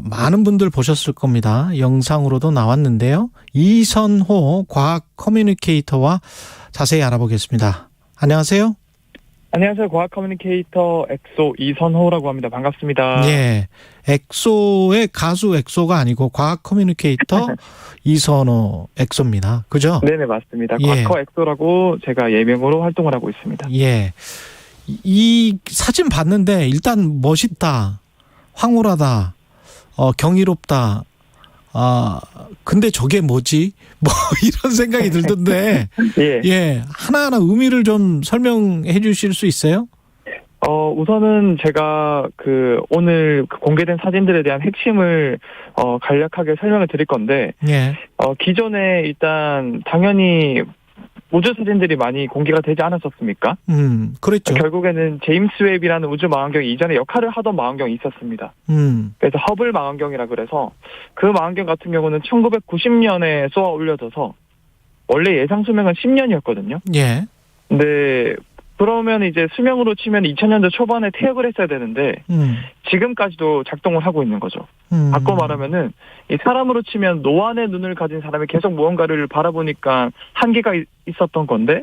많은 분들 보셨을 겁니다. 영상으로도 나왔는데요. 이선호 과학 커뮤니케이터와 자세히 알아보겠습니다. 안녕하세요. 안녕하세요. 과학 커뮤니케이터 엑소 이선호라고 합니다. 반갑습니다. 예. 엑소의 가수 엑소가 아니고 과학 커뮤니케이터 이선호 엑소입니다. 그죠? 네네, 맞습니다. 예. 과커 엑소라고 제가 예명으로 활동을 하고 있습니다. 예. 이 사진 봤는데 일단 멋있다. 황홀하다. 경이롭다. 근데 저게 뭐지? 뭐 이런 생각이 들던데. 예. 예. 하나하나 의미를 좀 설명해 주실 수 있어요? 우선은 제가 오늘 공개된 사진들에 대한 핵심을 간략하게 설명을 드릴 건데, 예. 기존에 일단 당연히 우주 사진들이 많이 공개가 되지 않았었습니까? 그랬죠. 결국에는 제임스 웹이라는 우주 망원경이 이전에 역할을 하던 망원경이 있었습니다. 그래서 허블 망원경이라 그래서 그 망원경 같은 경우는 1990년에 쏘아 올려져서 원래 예상 수명은 10년이었거든요. 예. 근데 그러면 이제 수명으로 치면 2000년대 초반에 퇴역을 했어야 되는데 지금까지도 작동을 하고 있는 거죠. 바꿔 말하면은 이 사람으로 치면 노안의 눈을 가진 사람이 계속 무언가를 바라보니까 한계가 있었던 건데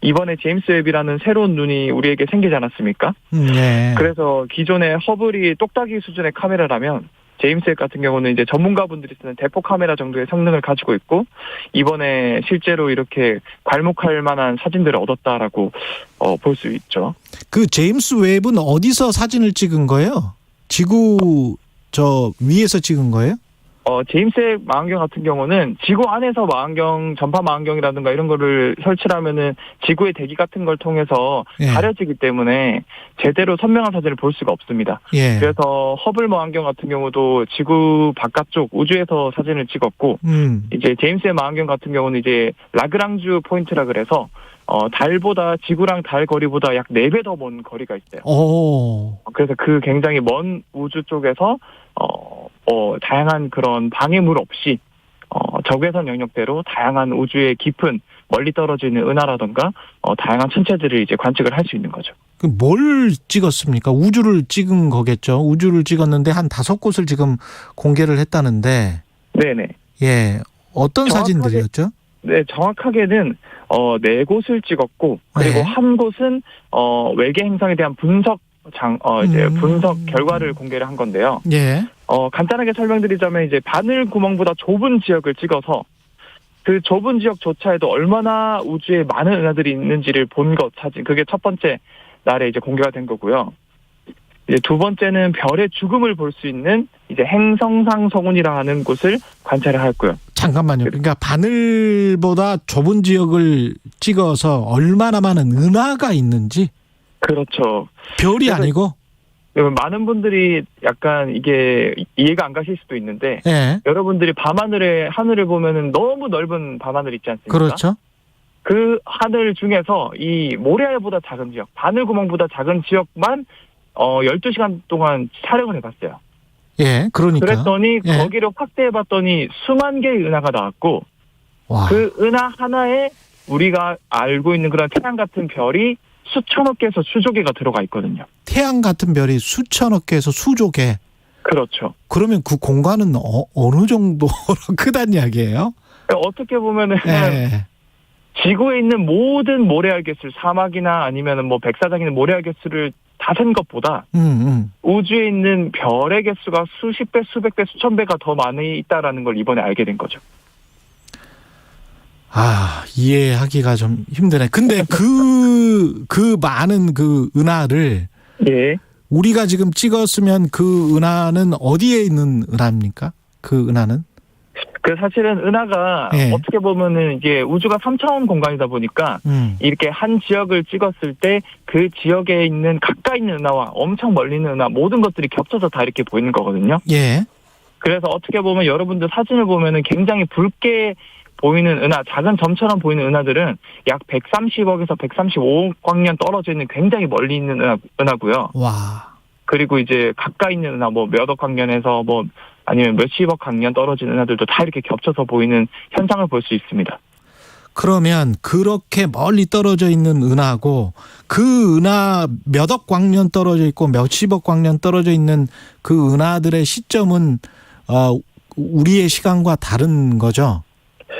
이번에 제임스 웹이라는 새로운 눈이 우리에게 생기지 않았습니까? 네. 그래서 기존의 허블이 똑딱이 수준의 카메라라면 제임스 웹 같은 경우는 이제 전문가분들이 쓰는 대포 카메라 정도의 성능을 가지고 있고 이번에 실제로 이렇게 괄목할 만한 사진들을 얻었다라고 볼 수 있죠. 그 제임스 웹은 어디서 사진을 찍은 거예요? 지구 위에서 찍은 거예요? 제임스 웹 망원경 같은 경우는 지구 안에서 망원경, 전파 망원경이라든가 이런 거를 설치를 하면은 지구의 대기 같은 걸 통해서 가려지기 때문에 제대로 선명한 사진을 볼 수가 없습니다. 예. 그래서 허블 망원경 같은 경우도 지구 바깥쪽 우주에서 사진을 찍었고, 이제 제임스 웹 망원경 같은 경우는 이제 라그랑주 포인트라 그래서 달보다 지구랑 달 거리보다 약 4배 더 먼 거리가 있어요. 그래서 그 굉장히 먼 우주 쪽에서 다양한 그런 방해물 없이 적외선 영역대로 다양한 우주의 깊은 멀리 떨어져 있는 은하라던가 다양한 천체들을 이제 관측을 할 수 있는 거죠. 뭘 찍었습니까? 우주를 찍은 거겠죠. 우주를 찍었는데 한 5곳을 지금 공개를 했다는데. 네네. 예, 어떤 사진들이었죠? 네, 정확하게는 4곳을 찍었고 그리고 한 곳은 외계 행성에 대한 분석 분석 결과를 공개를 한 건데요. 예. 간단하게 설명드리자면 이제 바늘 구멍보다 좁은 지역을 찍어서 그 좁은 지역조차에도 얼마나 우주에 많은 은하들이 있는지를 본 것 사진. 그게 첫 번째 날에 이제 공개가 된 거고요. 이제 두 번째는 별의 죽음을 볼 수 있는 이제 행성상 성운이라는 곳을 관찰을 했고요. 잠깐만요. 그러니까 바늘보다 좁은 지역을 찍어서 얼마나 많은 은하가 있는지. 그렇죠. 별이 아니고. 많은 분들이 약간 이게 이해가 안 가실 수도 있는데 예. 여러분들이 하늘을 보면은 너무 넓은 밤하늘 있지 않습니까? 그렇죠. 그 하늘 중에서 이 모래알보다 작은 지역, 바늘구멍보다 작은 지역만 12시간 동안 촬영을 해봤어요. 예, 그러니까. 그랬더니 거기를 확대해봤더니 수만 개의 은하가 나왔고 그 은하 하나에 우리가 알고 있는 그런 태양 같은 별이 수천억 개에서 수조 개가 들어가 있거든요. 태양 같은 별이 수천억 개에서 수조 개. 그렇죠. 그러면 그 공간은 어느 정도로 크단 이야기예요? 어떻게 보면은 지구에 있는 모든 모래알 개수, 사막이나 아니면은 뭐 백사장에 있는 모래알 개수를 다 센 것보다 우주에 있는 별의 개수가 수십 배, 수백 배, 수천 배가 더 많이 있다라는 걸 이번에 알게 된 거죠. 이해하기가 좀 힘드네. 근데 그 많은 그 은하를 우리가 지금 찍었으면 그 은하는 어디에 있는 은하입니까? 그 은하는? 사실은 은하가 어떻게 보면은 이게 우주가 3차원 공간이다 보니까 이렇게 한 지역을 찍었을 때 그 지역에 있는 가까이 있는 은하와 엄청 멀리 있는 은하 모든 것들이 겹쳐서 다 이렇게 보이는 거거든요. 예. 그래서 어떻게 보면 여러분들 사진을 보면은 굉장히 붉게 보이는 은하, 작은 점처럼 보이는 은하들은 약 130억에서 135억 광년 떨어져 있는 굉장히 멀리 있는 은하고요. 와. 그리고 이제 가까이 있는 은하, 뭐 몇억 광년에서 뭐 아니면 몇십억 광년 떨어진 은하들도 다 이렇게 겹쳐서 보이는 현상을 볼 수 있습니다. 그러면 그렇게 멀리 떨어져 있는 은하고 그 은하 몇억 광년 떨어져 있고 몇십억 광년 떨어져 있는 그 은하들의 시점은 우리의 시간과 다른 거죠?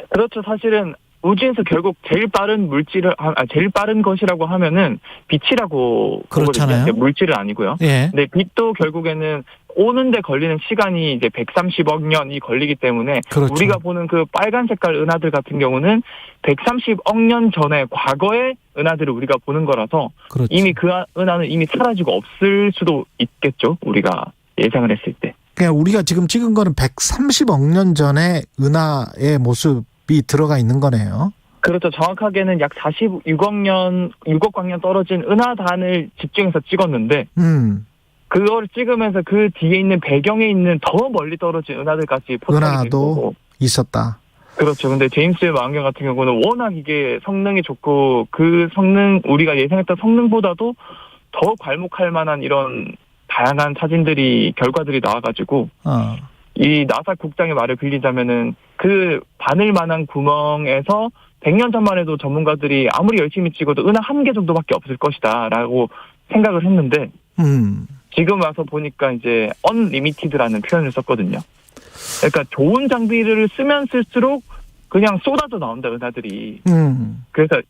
그렇죠. 사실은 우주에서 결국 제일 빠른 것이라고 하면은 빛이라고 그렇잖아요. 보거든요. 물질은 아니고요. 예. 근데 빛도 결국에는 오는데 걸리는 시간이 이제 130억 년이 걸리기 때문에 그렇죠. 우리가 보는 그 빨간 색깔 은하들 같은 경우는 130억 년 전에 과거의 은하들을 우리가 보는 거라서 그렇죠. 이미 그 은하는 이미 사라지고 없을 수도 있겠죠. 우리가 예상을 했을 때. 그냥 우리가 지금 찍은 거는 130억 년 전의 은하의 모습이 들어가 있는 거네요. 그렇죠. 정확하게는 약 6억 광년 떨어진 은하단을 집중해서 찍었는데 그걸 찍으면서 그 뒤에 있는 배경에 있는 더 멀리 떨어진 은하들까지 포착이 된 거고. 있었다. 그렇죠. 근데 제임스 웹 망원경 같은 경우는 워낙 이게 성능이 좋고 그 성능 우리가 예상했던 성능보다도 더 괄목할 만한 이런 다양한 사진들이 결과들이 나와가지고 이 나사 국장의 말을 빌리자면은 그 바늘만한 구멍에서 100년 전만 해도 전문가들이 아무리 열심히 찍어도 은하 1개 정도밖에 없을 것이다라고 생각을 했는데 지금 와서 보니까 이제 unlimited라는 표현을 썼거든요. 그러니까 좋은 장비를 쓰면 쓸수록 그냥 쏟아져 나온다 은하들이. 그래서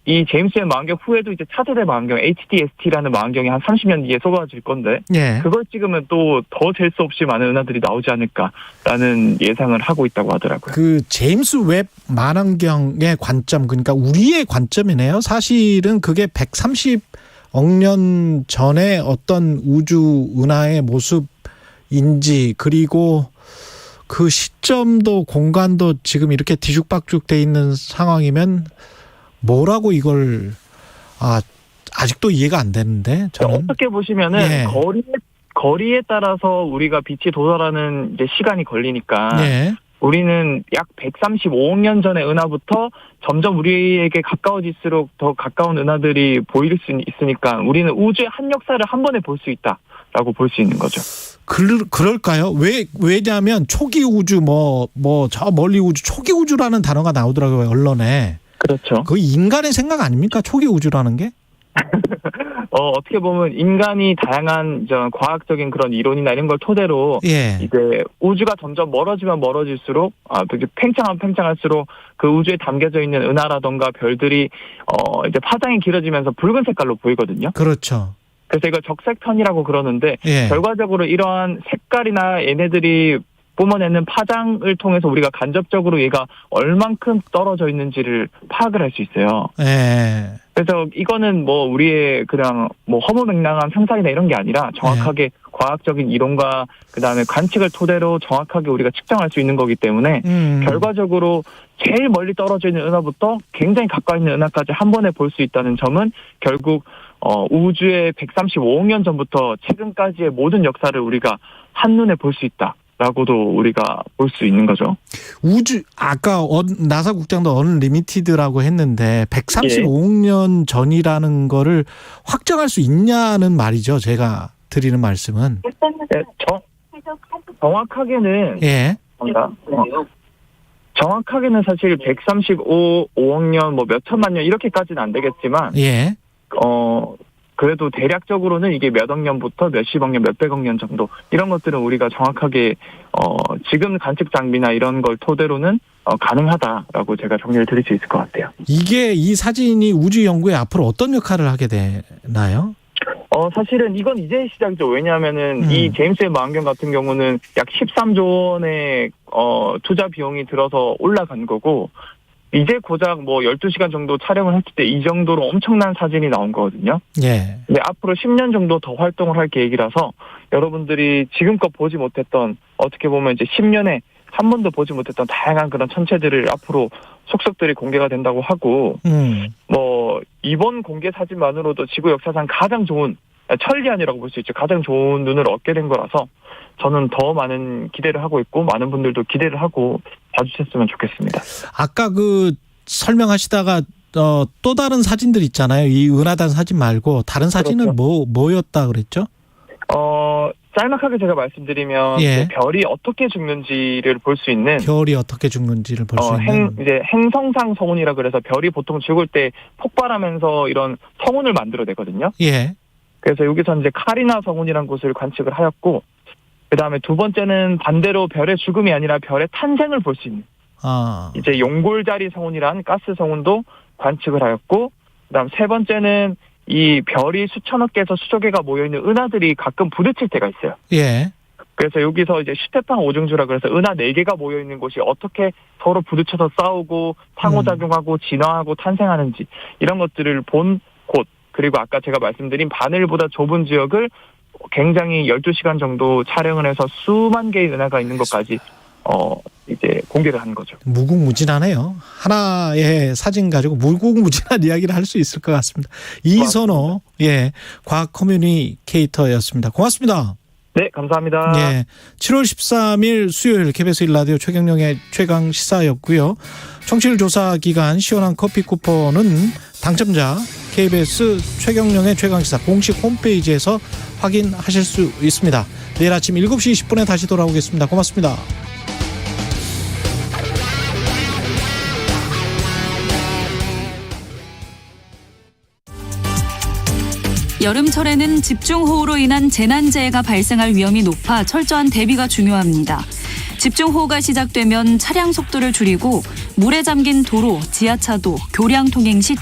이 제임스 웹 망원경 후에도 이제 차세대 망원경 HDST라는 망원경이 한 30년 뒤에 쏟아질 건데 그걸 찍으면 또 더 잴 수 없이 많은 은하들이 나오지 않을까라는 예상을 하고 있다고 하더라고요. 그 제임스 웹 망원경의 관점, 그러니까 우리의 관점이네요. 사실은 그게 130억 년 전에 어떤 우주 은하의 모습인지, 그리고 그 시점도 공간도 지금 이렇게 뒤죽박죽 돼 있는 상황이면 뭐라고 이걸 아직도 이해가 안 되는데 저는. 어떻게 보시면은 거리에 따라서 우리가 빛이 도달하는 이제 시간이 걸리니까 우리는 약 135억 년 전의 은하부터 점점 우리에게 가까워질수록 더 가까운 은하들이 보일 수 있으니까 우리는 우주의 한 역사를 한 번에 볼 수 있다라고 볼 수 있는 거죠. 그럴까요? 왜냐하면 초기 우주 저 멀리 우주 초기 우주라는 단어가 나오더라고요, 언론에. 그렇죠. 그 인간의 생각 아닙니까? 초기 우주라는 게? 어떻게 보면 인간이 다양한 과학적인 그런 이론이나 이런 걸 토대로 이제 우주가 점점 멀어지면 멀어질수록 되게 팽창할수록 그 우주에 담겨져 있는 은하라던가 별들이 이제 파장이 길어지면서 붉은 색깔로 보이거든요. 그렇죠. 그래서 이걸 적색선이라고 그러는데 결과적으로 이러한 색깔이나 얘네들이 뿜어내는 파장을 통해서 우리가 간접적으로 얘가 얼만큼 떨어져 있는지를 파악을 할 수 있어요. 그래서 이거는 우리의 그냥 허무맹랑한 상상이나 이런 게 아니라 정확하게 과학적인 이론과 그다음에 관측을 토대로 정확하게 우리가 측정할 수 있는 거기 때문에 결과적으로 제일 멀리 떨어져 있는 은하부터 굉장히 가까이 있는 은하까지 한 번에 볼 수 있다는 점은 결국 우주의 135억 년 전부터 최근까지의 모든 역사를 우리가 한눈에 볼 수 있다라고도 우리가 볼 수 있는 거죠. 우주 아까 나사 국장도 언리미티드라고 했는데 135억 년 전이라는 거를 확정할 수 있냐는 말이죠. 제가 드리는 말씀은. 정확하게는 정확하게는 사실 135억 년 몇 천만 년 이렇게까지는 안 되겠지만 그래도 대략적으로는 이게 몇억 년부터 몇십억 년, 몇백억 년 정도 이런 것들은 우리가 정확하게 지금 관측 장비나 이런 걸 토대로는 가능하다라고 제가 정리를 드릴 수 있을 것 같아요. 이 사진이 우주 연구에 앞으로 어떤 역할을 하게 되나요? 사실은 이건 이제 시작이죠. 왜냐하면은 이 제임스 웹 망원경 같은 경우는 약 13조 원의 투자 비용이 들어서 올라간 거고 이제 고작 12시간 정도 촬영을 했을 때 이 정도로 엄청난 사진이 나온 거거든요. 근데 앞으로 10년 정도 더 활동을 할 계획이라서 여러분들이 지금껏 보지 못했던 어떻게 보면 이제 10년에 한 번도 보지 못했던 다양한 그런 천체들을 앞으로 속속들이 공개가 된다고 하고 이번 공개 사진만으로도 지구 역사상 가장 좋은 천리안이라고 볼 수 있죠. 가장 좋은 눈을 얻게 된 거라서 저는 더 많은 기대를 하고 있고 많은 분들도 기대를 하고 봐주셨으면 좋겠습니다. 아까 설명하시다가 또 다른 사진들 있잖아요. 이 은하단 사진 말고 다른 사진은 뭐였다 그랬죠? 짤막하게 제가 말씀드리면 별이 어떻게 죽는지를 볼 수 있는 이제 행성상 성운이라 그래서 별이 보통 죽을 때 폭발하면서 이런 성운을 만들어내거든요. 그래서 여기서 이제 카리나 성운이라는 곳을 관측을 하였고 그다음에 두 번째는 반대로 별의 죽음이 아니라 별의 탄생을 볼 수 있는 이제 용골자리 성운이란 가스 성운도 관측을 하였고 그다음 세 번째는 이 별이 수천억 개에서 수조 개가 모여있는 은하들이 가끔 부딪힐 때가 있어요. 그래서 여기서 이제 슈테판 오중주라 그래서 은하 4개가 모여있는 곳이 어떻게 서로 부딪혀서 싸우고 상호작용하고 진화하고 탄생하는지 이런 것들을 본 곳 그리고 아까 제가 말씀드린 바늘보다 좁은 지역을 굉장히 12시간 정도 촬영을 해서 수만 개의 은하가 있는 것까지 이제 공개를 한 거죠. 무궁무진하네요. 하나의 사진 가지고 무궁무진한 이야기를 할 수 있을 것 같습니다. 이선호 과학 커뮤니케이터였습니다. 고맙습니다. 네, 감사합니다. 7월 13일 수요일 KBS 1라디오 최경영의 최강 시사였고요. 청취율 조사 기간 시원한 커피 쿠폰은 당첨자 KBS 최경영의 최강 시사 공식 홈페이지에서 확인하실 수 있습니다. 내일 아침 7시 20분에 다시 돌아오겠습니다. 고맙습니다. 여름철에는 집중호우로 인한 재난재해가 발생할 위험이 높아 철저한 대비가 중요합니다. 집중호우가 시작되면 차량 속도를 줄이고 물에 잠긴 도로, 지하차도, 교량 통행 시